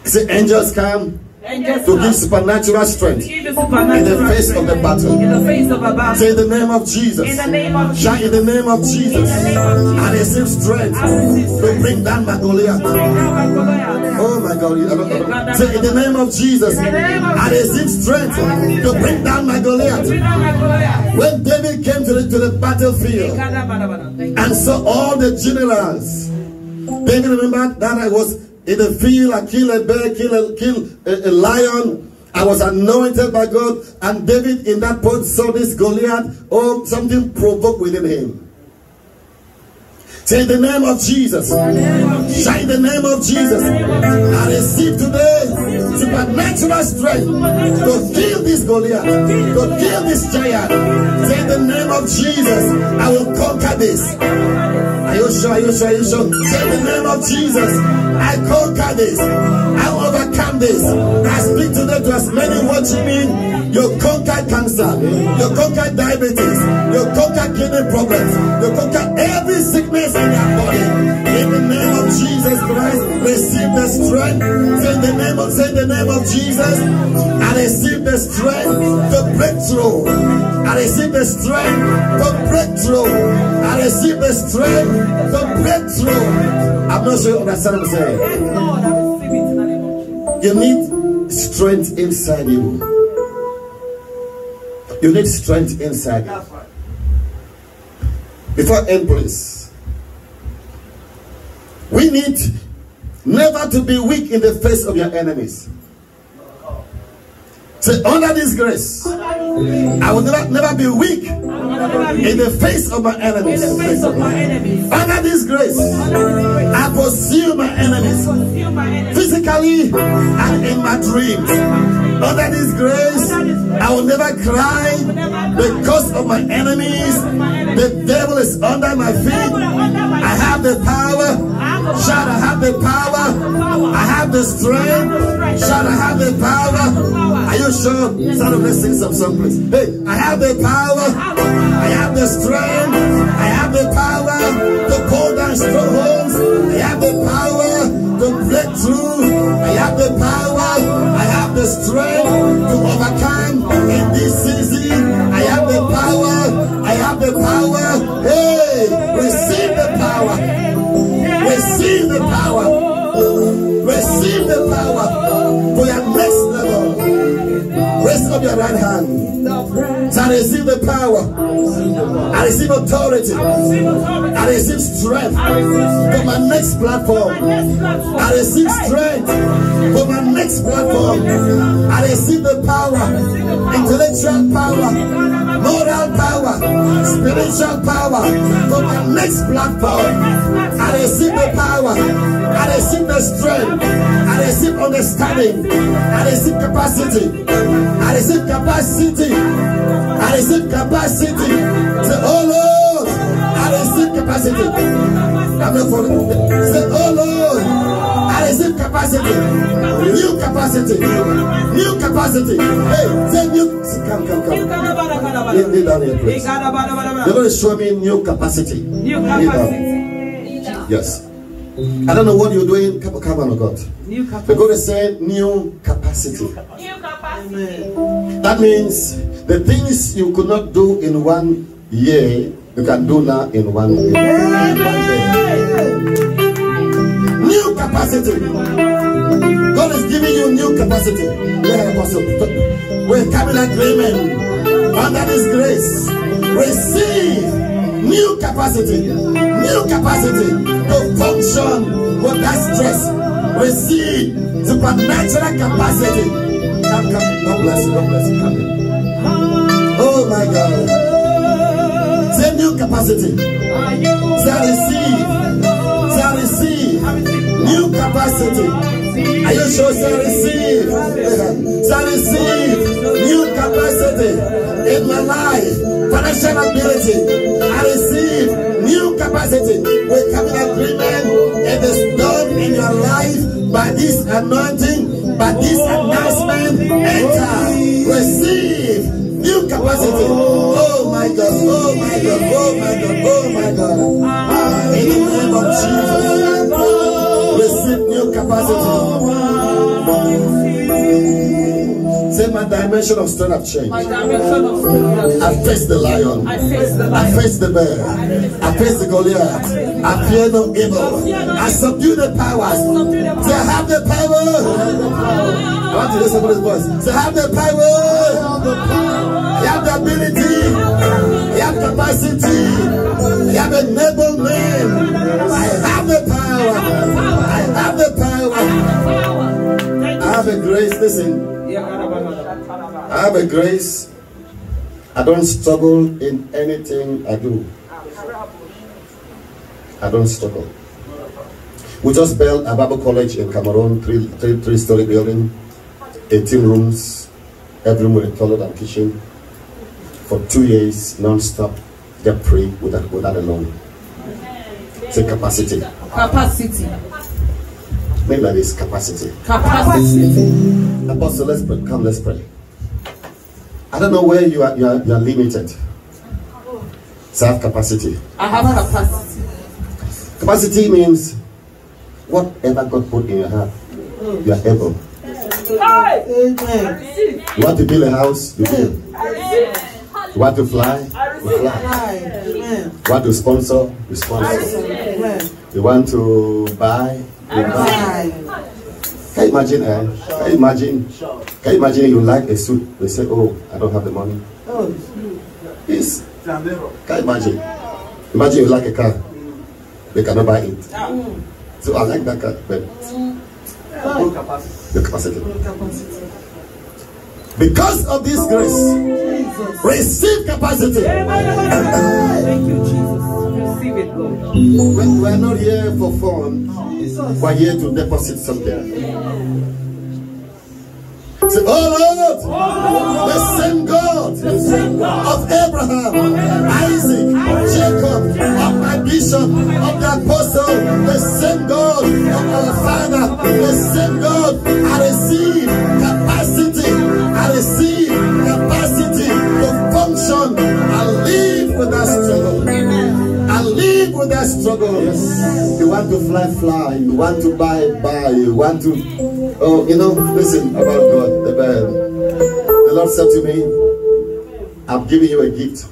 Say, angels come to give supernatural strength in the face of the battle. In the face of a battle. Say the name of Jesus. In the name of Jesus. Shout in the name of Jesus. And receive strength to bring down my Goliath. Oh my God. Say in the name of Jesus. I receive strength to bring down my Goliath. When David came to the battlefield and saw all the generals, David remembered that I was in the field, I killed a bear, killed a lion. I was anointed by God. And David in that point saw this Goliath. Oh, something provoked within him. Say the name of Jesus. Shine the name of Jesus. I receive today supernatural strength to kill this Goliath, to kill this giant. Say the name of Jesus. I will conquer this. Are you sure? Are you sure? Are you sure? Say the name of Jesus. I conquer this. I overcome this. I speak today to as many watching me. You conquer cancer. You conquer diabetes. You conquer kidney problems. You conquer every sickness in your body. In the name of Jesus Christ, receive the strength. Say the name of Jesus. I receive the strength to break through. I receive the strength to break through. I receive the strength to break through. I'm not sure you understand what I'm saying. You need strength inside you. You need strength inside you. Before I end, please. We need never to be weak in the face of your enemies. Say, under this grace, I will never be weak in the face of my enemies. Under this grace, I pursue my enemies physically and in my dreams. Under this grace, I will never cry because of my enemies. The devil is under my feet. I have the power Shout, I have the power. I have the strength. Shout, I have the power. Are you sure? Start of let's sing some song, please. Hey, I have the power. I have the strength. I have the power to pull down strongholds. I have the power to break through. I have the power. I have the strength to overcome in this season. I have the power. I have the power. Hey, receive the power. Receive the power. Receive the power for your next level. Raise up your right hand. So I receive the power. I receive authority. I receive strength for my next platform. I receive strength for my next platform. I receive the power, intellectual power, moral power, spiritual power for my next platform. I receive the power. I receive the strength. I receive understanding. I receive capacity. I receive capacity. I receive capacity. Say, oh Lord, I receive capacity. I'm not for say, oh Lord, I receive capacity. New capacity. New capacity. Hey, say new. Come. Kneel down here, please. You're going to show me new capacity. New capacity. Yes. I don't know what you're doing. Come on, God. New capacity. We're going to say new capacity. New capacity. That means the things you could not do in 1 year, you can do now in 1 year. New capacity. God is giving you new capacity. We're coming agreement under this grace. Receive new capacity. New capacity to function with that stress. Receive supernatural capacity. Come. God bless you. God bless you. Come in. Oh my God. Say new capacity. Say receive. Say receive. New capacity. Are you sure? Say receive. Say receive. New capacity in my life. Financial ability. I receive new capacity. We come in agreement. It is done in your life by this anointing, by this announcement. Enter. Receive new capacity. Oh my God. Oh my God. Oh my God. Oh my God. In the name of Jesus. Receive new capacity. Say my dimension of strength have changed. My dimension of strength. I face the lion. I face the I lion. face the bear. I face the Goliath. I fear no evil. I subdue the powers. Say I have the power. I want to hear somebody's voice. Say I have the power. I have the ability. I have capacity. I have enablement. I have the power. I have the power. I have a grace. Listen. I have a grace. I don't struggle in anything I do. I don't struggle. We just built a Bible college in Cameroon, three-story building, 18 rooms, every room with a toilet and kitchen, for 2 years, non-stop, debt free without a loan. It's a capacity. Capacity. Maybe that is capacity. Capacity. Apostle, let's pray. Come, let's pray. I don't know where you are limited. So I have capacity. I have capacity. Capacity means whatever God put in your heart, you are able. Amen. You want to build a house, you build. You want to fly, you fly. Amen. You want to sponsor, you sponsor. Amen. You want to buy, you buy. Can you imagine? Can you imagine you like a suit? They say, "Oh, I don't have the money." Yes. Can you imagine? Imagine you like a car, they cannot buy it. So I like that car, but the capacity. Because of this grace, receive capacity. Thank you, Jesus. Receive it, Lord. We are not here for fun. We are here to deposit something. Say, oh Lord, the same God of Abraham, Isaac, Jacob, of my bishop, of the apostle, the same God of our Father, the same God. I receive capacity. I receive capacity to function. I live with that struggle. I live with that struggle. Yes. You want to fly. You want to buy. You want to, oh, you know, listen about God. The Lord said to me, I'm giving you a gift.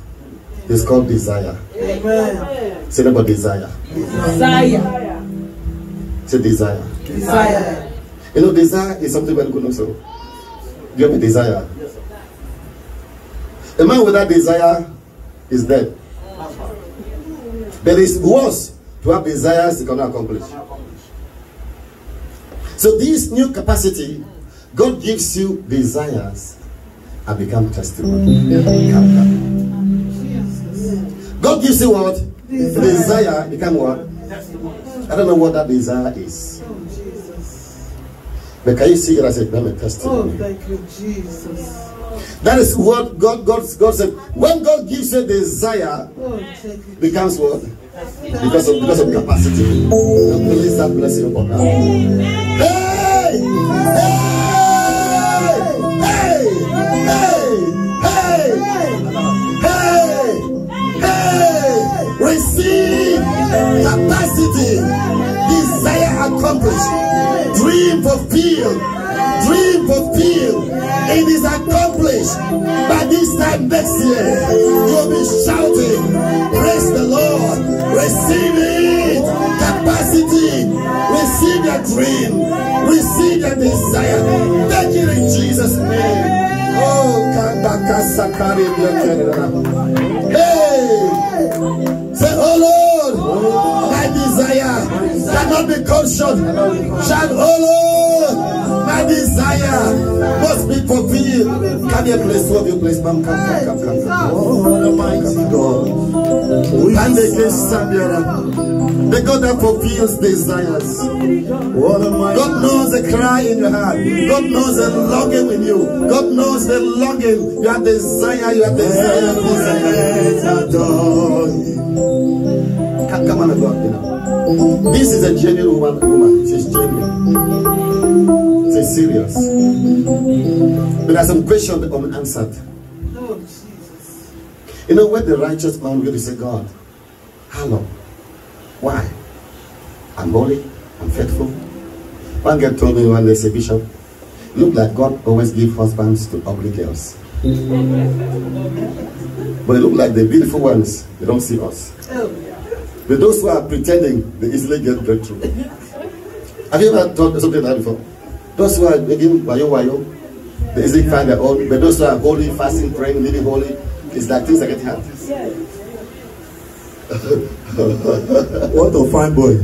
It's called desire. Amen. Say about desire. Desire. Say desire. Desire. You know, desire is something very good also. Do you have a desire? Yes, sir. A man without desire is dead. But it's worse to have desires you cannot accomplish. So this new capacity, God gives you desires and become testimony. God gives you what? Desire become what? I don't know what that desire is. But can you see it as a testimony? Oh, thank you, Jesus. That is what God said. When God gives you desire, becomes what? Because of capacity. And release that blessing upon her. Hey! Hey! Hey! Hey! Hey! Hey! Receive capacity. Desire accomplished. Dream fulfilled. Dream fulfilled. It is accomplished. By this time next year, you'll be shouting, praise the Lord. Receive it. Capacity. Receive your dream. Receive your desire. Thank you in Jesus' name. Oh, hey! Say, oh Lord, my desire cannot be cut short. Shout, oh Lord, my desire must be fulfilled. Can you place two of you, please? Come. Oh, Almighty God. The God that fulfills desires. God knows the cry in your heart. God knows the longing in you. God knows the longing. You have desire. You have desire. Come on, God, you know. This is a genuine woman. She's genuine. She's serious. But there are some questions unanswered. You know, when the righteous man really say, God, how long? Why? I'm holy, I'm faithful. One guy told me one day, say, Bishop, look like God always gives husbands to ugly girls. But it look like the beautiful ones, they don't see us. But those who are pretending, they easily get breakthrough. Have you ever thought something like that before? Those who are making wayo, they easily find their own. But those who are holy, fasting, praying, living holy, it's like things that get hard. What a fine boy.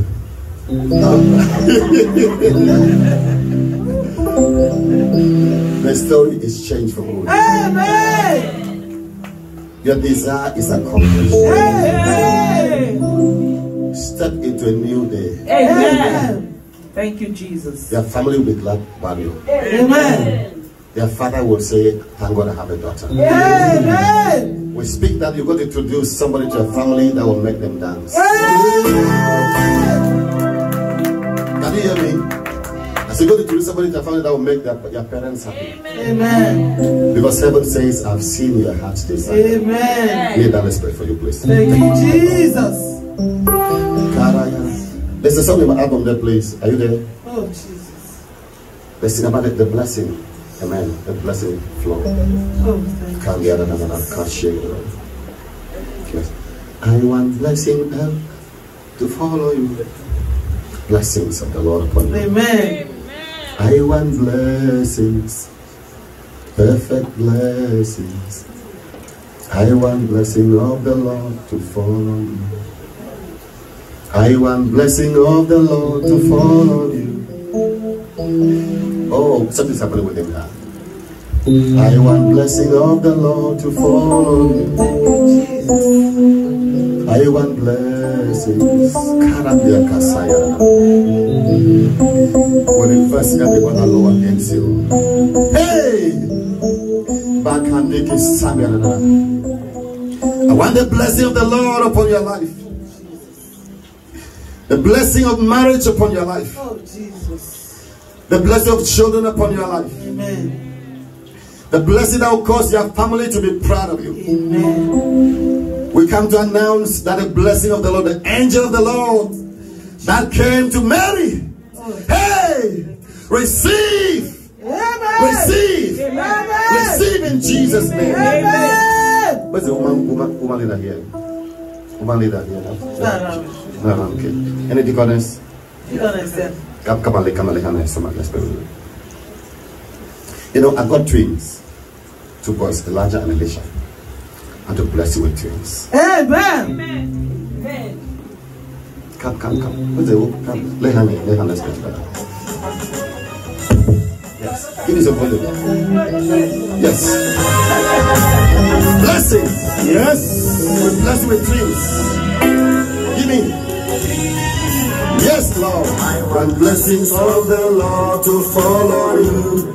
The story is changed for you. Amen. Your desire is accomplished. Amen. Step into a new day. Amen. Thank you, Jesus. Your family will be glad about you. Amen. Your father will say, thank God I have a daughter. Amen. We speak that you're going to introduce somebody to your family that will make them dance. Can you hear me? As you're going to introduce somebody to your family that will make your parents happy. Amen. Because heaven says, I've seen your heart's desire. Amen. May that let's pray for you, please. Thank you, Jesus. There's a song in my album there, please. Are you there? Oh, Jesus. Let's sing about it, the blessing. Amen. The blessing flow. Oh, thank you. Yes. I want blessing to follow you. Blessings of the Lord upon you. Amen. I want blessings, perfect blessings. I want blessing of the Lord to follow you. I want blessing of the Lord to follow you. Oh, something's happening with him now. I want blessing of the Lord to follow you. I want blessings. When it first everyone alone against you. Hey! want the blessing of the Lord upon your life. The blessing of marriage upon your life. Oh, Jesus. The blessing of children upon your life. Amen. The blessing that will cause your family to be proud of you. Amen. We come to announce that the blessing of the Lord, the angel of the Lord that came to Mary. Hey! Receive! Amen. Receive! Amen. Receive in Jesus' name. Amen. Where's the woman leader here? Woman leader here. No, okay. Any deaconess? Come on, let's pray. You know, I got twins. 2 boys, Elijah and Elisha. And to bless you with twins. Amen. Come. Where's the woman? Come. Lay hand, let's pray together. Yes. Give me some volume. Yes. Blessings. Yes. We bless you with twins. Give me. Yes, Lord. I want blessings of the Lord to follow you.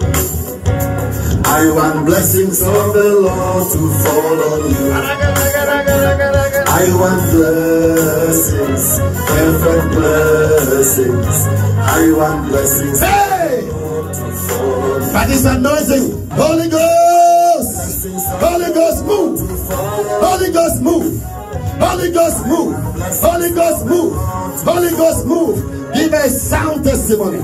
I want blessings of the Lord to follow you. I want blessings, perfect blessings. I want blessings. Hey! By this anointing, Holy Ghost, Holy Ghost move, Holy Ghost move, Holy Ghost move, Holy Ghost move, Holy Ghost move. Give a sound testimony.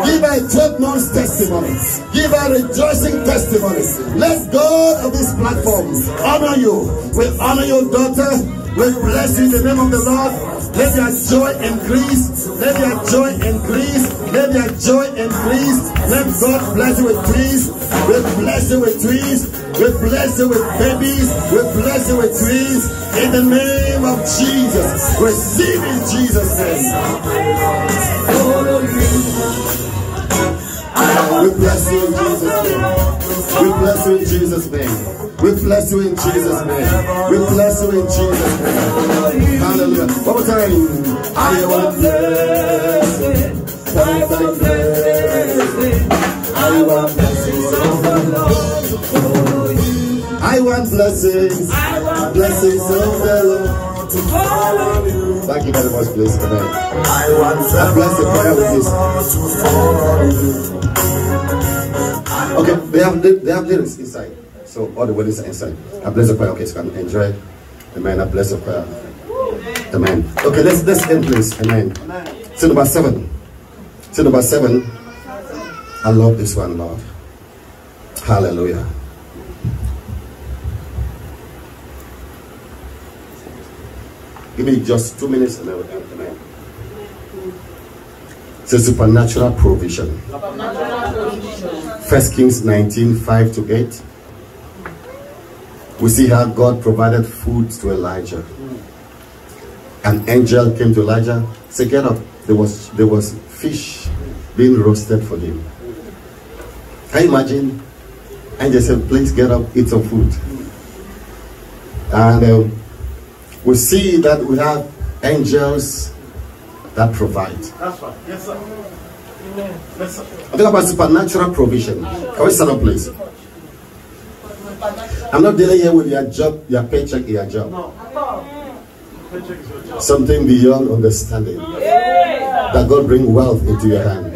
Give a 12 months testimony. Give a rejoicing testimony. Let God of this platform honor you. We honor your daughter. We bless you in the name of the Lord. Let your joy increase. Let your joy increase. Let your joy increase. Let God bless you with trees. We bless you with trees. We bless you with babies. We bless you with trees. In the name of Jesus. Receive in Jesus' name. We bless you in Jesus' name. We bless you in Jesus' name. We bless you in Jesus' name. We bless you in Jesus' name. Hallelujah. One more time. I want blessing. I want blessing. I want blessings of the Lord to follow you. I want blessings. Blessings of the Lord to follow you. Thank you very much, please. Amen. I want bless the prayer with this. Okay, they have lyrics inside. So all the words are inside. I bless the prayer. Okay, so I can enjoy. Amen. I bless the prayer. Amen. Okay, let's end, please. Amen. Sin number 7. Sin number 7. I love this one, Lord. Hallelujah. Give me just 2 minutes and I will end. Amen. It's a supernatural provision. 1 Kings 19, 5-8. We see how God provided food to Elijah. An angel came to Elijah, said, get up. There was fish being roasted for him. Can you imagine? Angel said, please get up, eat some food. And we see that we have angels that provide. That's right. Yes, sir. Amen. Yes, sir. I'm talking about supernatural provision. Can we stand up, please? I'm not dealing here with your job, your paycheck, your job. No. Paycheck is your job. Something beyond understanding. That God bring wealth into your hand.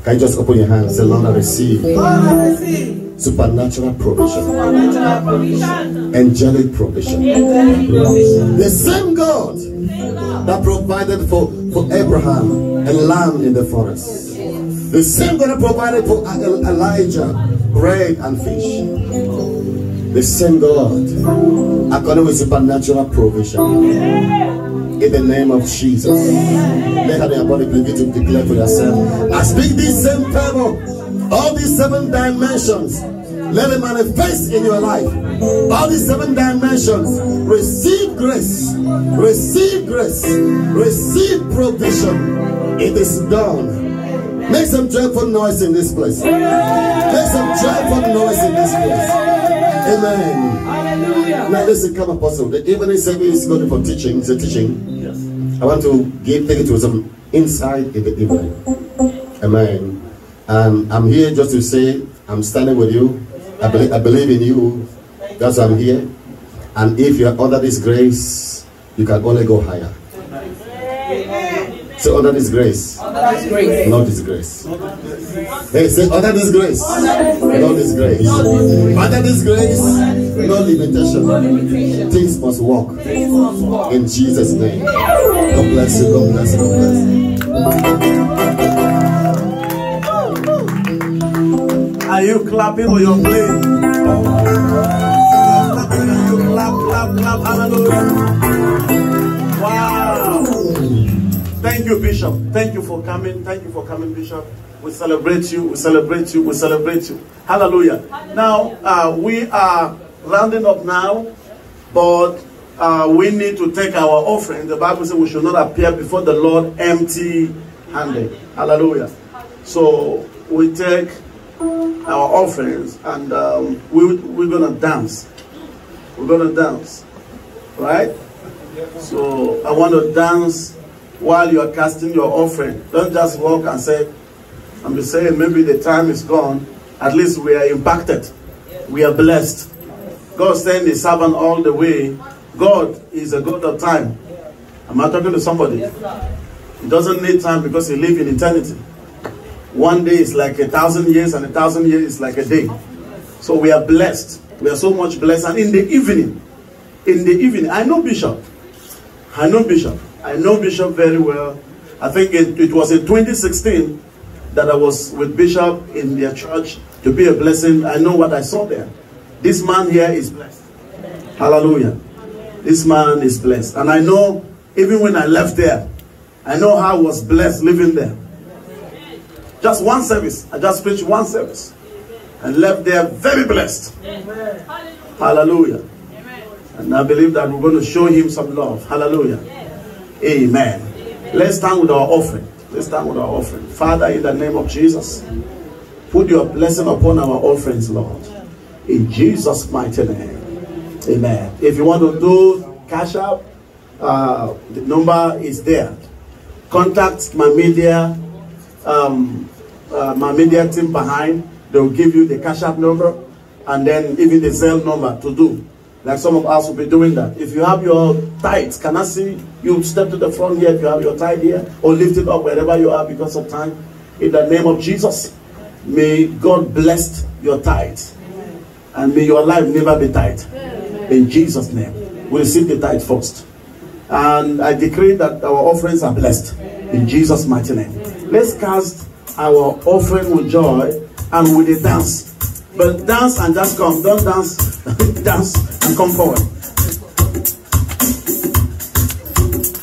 Can you just open your hand and say, Lord, I receive supernatural provision. Angelic provision. The same God that provided for Abraham a lamb in the forest. The same God that provided for Elijah bread and fish. The same God, according with supernatural provision. In the name of Jesus. Let your body begin to declare for yourself. I speak this same favor, all these 7 dimensions. Let it manifest in your life. All these 7 dimensions. Receive grace. Receive grace. Receive provision. It is done. Make some joyful noise in this place. Make some joyful noise in this place. Amen. Hallelujah. Now listen, come apostle. The evening service is going for teaching. It's a teaching. Yes. I want to take it to some insight in the evening. Amen. And I'm here just to say I'm standing with you. I believe in you. That's why I'm here. And if you're under this grace, you can only go higher. Say under this grace. Not disgrace. Hey, say under this grace. Not disgrace. Under this grace, no limitation. Things must work. In Jesus' name. God bless you. God bless you. God bless you. Are you clapping or you're playing? You clap, clap, clap. Hallelujah. Wow. Thank you, Bishop. Thank you for coming. Thank you for coming, Bishop. We celebrate you. We celebrate you. We celebrate you. Hallelujah. Now, we are rounding up now, but we need to take our offering. The Bible says we should not appear before the Lord empty-handed. Hallelujah. So we take our offerings and we're going to dance. We're going to dance. Right? So I want to dance while you are casting your offering. Don't just walk and say, I'm just saying maybe the time is gone. At least we are impacted. We are blessed. God sent His servant all the way. God is a God of time. Am I talking to somebody? He doesn't need time because He lives in eternity. One day is like 1,000 years and 1,000 years is like a day. So we are blessed. We are so much blessed. And in the evening, I know Bishop. I know Bishop very well. I think it was in 2016 that I was with Bishop in their church to be a blessing. I know what I saw there. This man here is blessed. Hallelujah. This man is blessed. And I know, even when I left there, I know how I was blessed living there. Just one service. I just preached one service. And left there very blessed. Amen. Hallelujah. Amen. And I believe that we're going to show Him some love. Hallelujah. Amen. Amen. Let's stand with our offering. Let's stand with our offering. Father, in the name of Jesus, put your blessing upon our offerings, Lord. In Jesus' mighty name. Amen. If you want to do Cash App, the number is there. Contact my media team behind. They'll give you the Cash App number and then even the Zelle number to do. Like some of us will be doing that. If you have your tithes, can I see you step to the front here if you have your tithe here, or lift it up wherever you are because of time. In the name of Jesus, may God bless your tithes. And may your life never be tight. In Jesus' name. We receive the tithe first. And I decree that our offerings are blessed. In Jesus' mighty name. Let's cast our offering with joy and with a dance. But dance and just come. Don't dance. Dance and come forward.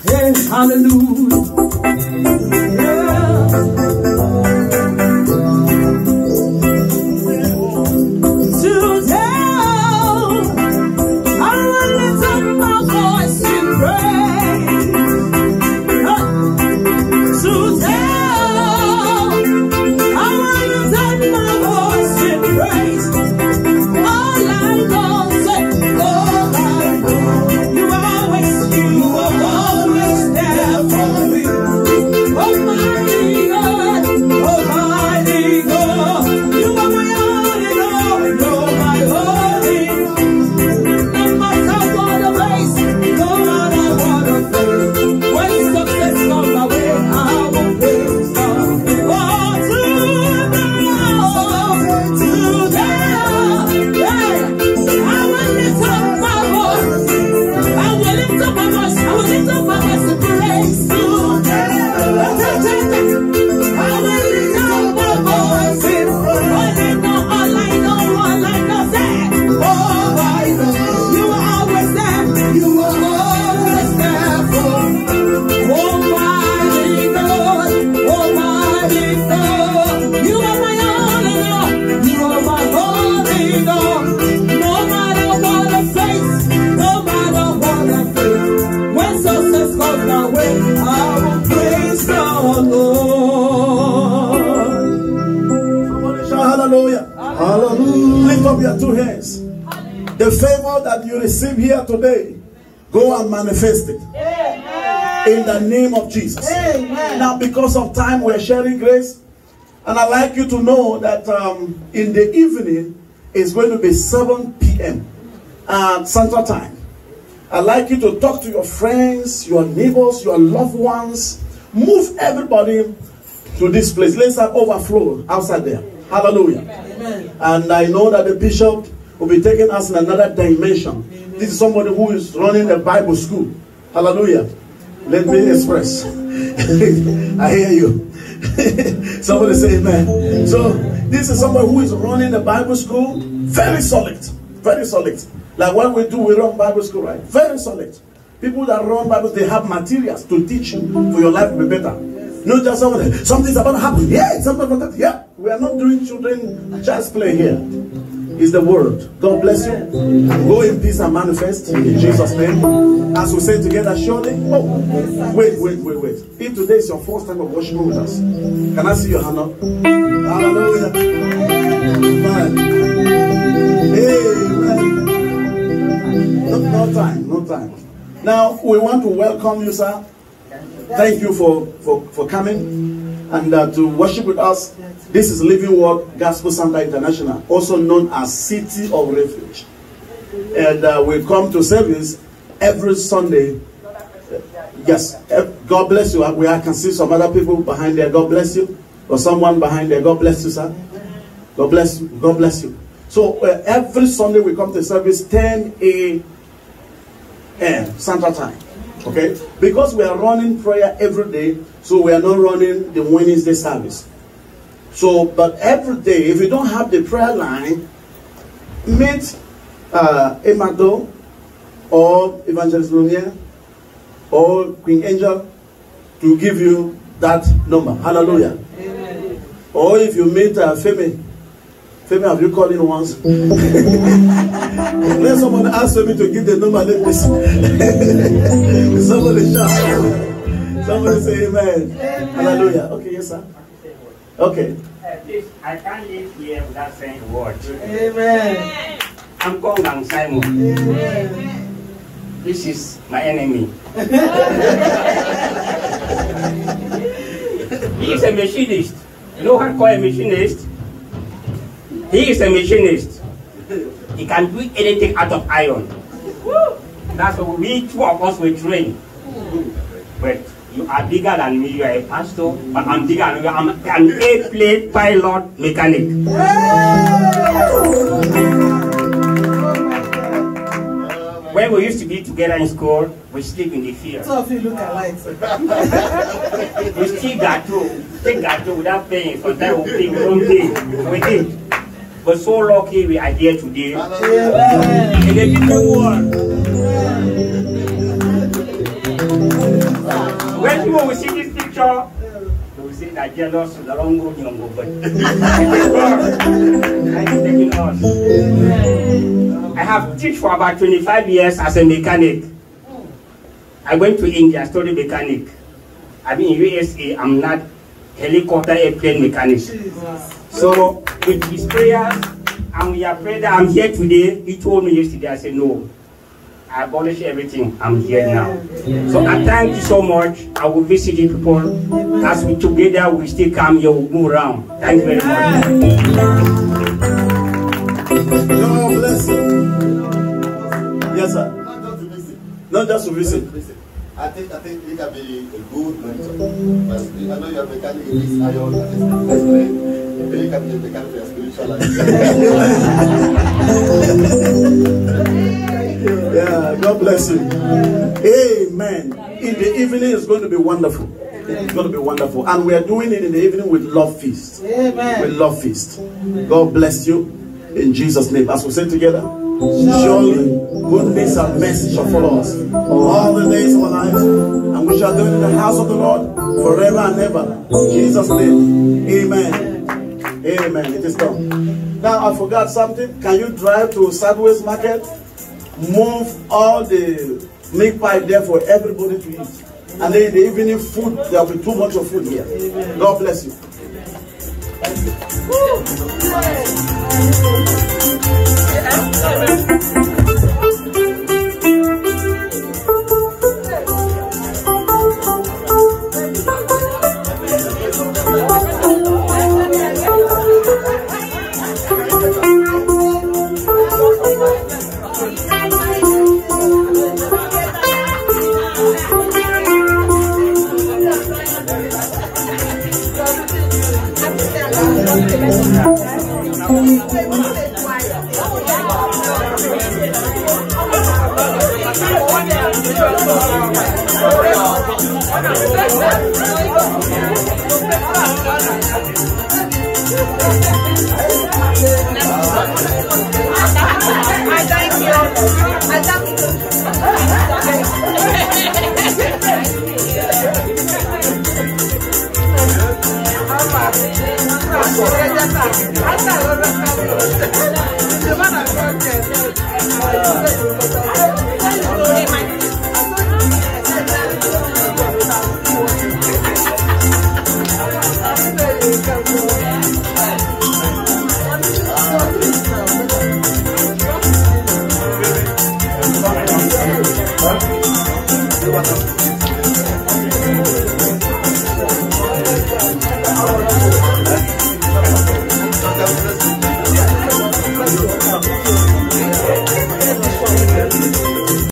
Hey, hallelujah. Yeah. The favor that you receive here today, go and manifest it. Amen. In the name of Jesus. Amen. Now, because of time, we're sharing grace. And I'd like you to know that in the evening, is going to be 7 p.m. Central Time. I'd like you to talk to your friends, your neighbors, your loved ones. Move everybody to this place. Let's have overflow outside there. Hallelujah. Amen. And I know that the bishop will be taking us in another dimension. Amen. This is somebody who is running a Bible school. Hallelujah. Let me express. I hear you. Somebody say amen. So this is somebody who is running a Bible school. Very solid. Very solid. Like what we do, we run Bible school, right? Very solid. People that run Bible, they have materials to teach you for your life to be better. Not just something's about to happen. Yeah, something about that. Yeah. We are not doing children just play here. It's the word. God bless you. Go in peace and manifest in Jesus' name. As we say together, surely. Oh, wait. If today is your first time of worshiping with us, can I see your hand up? Hallelujah. Amen. Amen. No time. Now, we want to welcome you, sir. Thank you for coming and to worship with us. This is Living Word Gospel Center International, also known as City of Refuge. And we come to service every Sunday. Yes, God bless you. I can see some other people behind there. God bless you. Or someone behind there. God bless you, sir. God bless you. God bless you. So every Sunday we come to service 10 a.m. Central Time. Okay? Because we are running prayer every day, so we are not running the Wednesday service. So, but every day, if you don't have the prayer line, meet Emado or Evangelist Lunia or Queen Angel to give you that number. Hallelujah. Amen. Or if you meet Femi, have you called in once? Let someone ask me to give the number. Let me see. Somebody shout. Somebody say amen. Hallelujah. Okay, yes, sir. Okay. Please, I can't live here without saying a word. Amen. I'm Kongang Simon. Amen. This is my enemy. He is a machinist. You know what I call a machinist? He is a machinist. He can do anything out of iron. That's what we two of us will train. But you are bigger than me. You are a pastor, but I'm bigger than you. I'm an airplane pilot mechanic. When we used to be together in school, we sleep in the field. Two of you look alike. We still take gato without paying. Sometimes we pay, we don't pay. We did. But so lucky we are here today. In a different world. When people will see this picture, they will say that jealous, the wrong go, young but taking us. I have teach for about 25 years as a mechanic. I went to India, studied mechanic. I've been in USA, I'm not helicopter airplane mechanic. So with his prayers, and we are praying that I'm here today. He told me yesterday, I said no. I abolish everything. I'm here now. So I thank you so much. I will visit you people. As we together, we still come here, we'll move around. Thank you very much. God bless you. Yes, sir. Not just to visit. I think it can be a good mentor. But I know you are mechanic in this iron and explain. You can be a mechanic for your spiritual life. Yeah, God bless you. Amen. In the evening it's going to be wonderful. It's going to be wonderful. And we are doing it in the evening with Love Feast. Amen. With Love Feast. God bless you in Jesus' name. As we say together, surely goodness and mercy shall follow us all the days of our lives, and we shall dwell in the house of the Lord forever and ever. In Jesus' name. Amen. Amen. It is done. Now I forgot something. Can you drive to Sideways Market? Move all the milk pipe there for everybody to eat. And then in the evening food, there will be too much of food here. God bless you. You're welcome.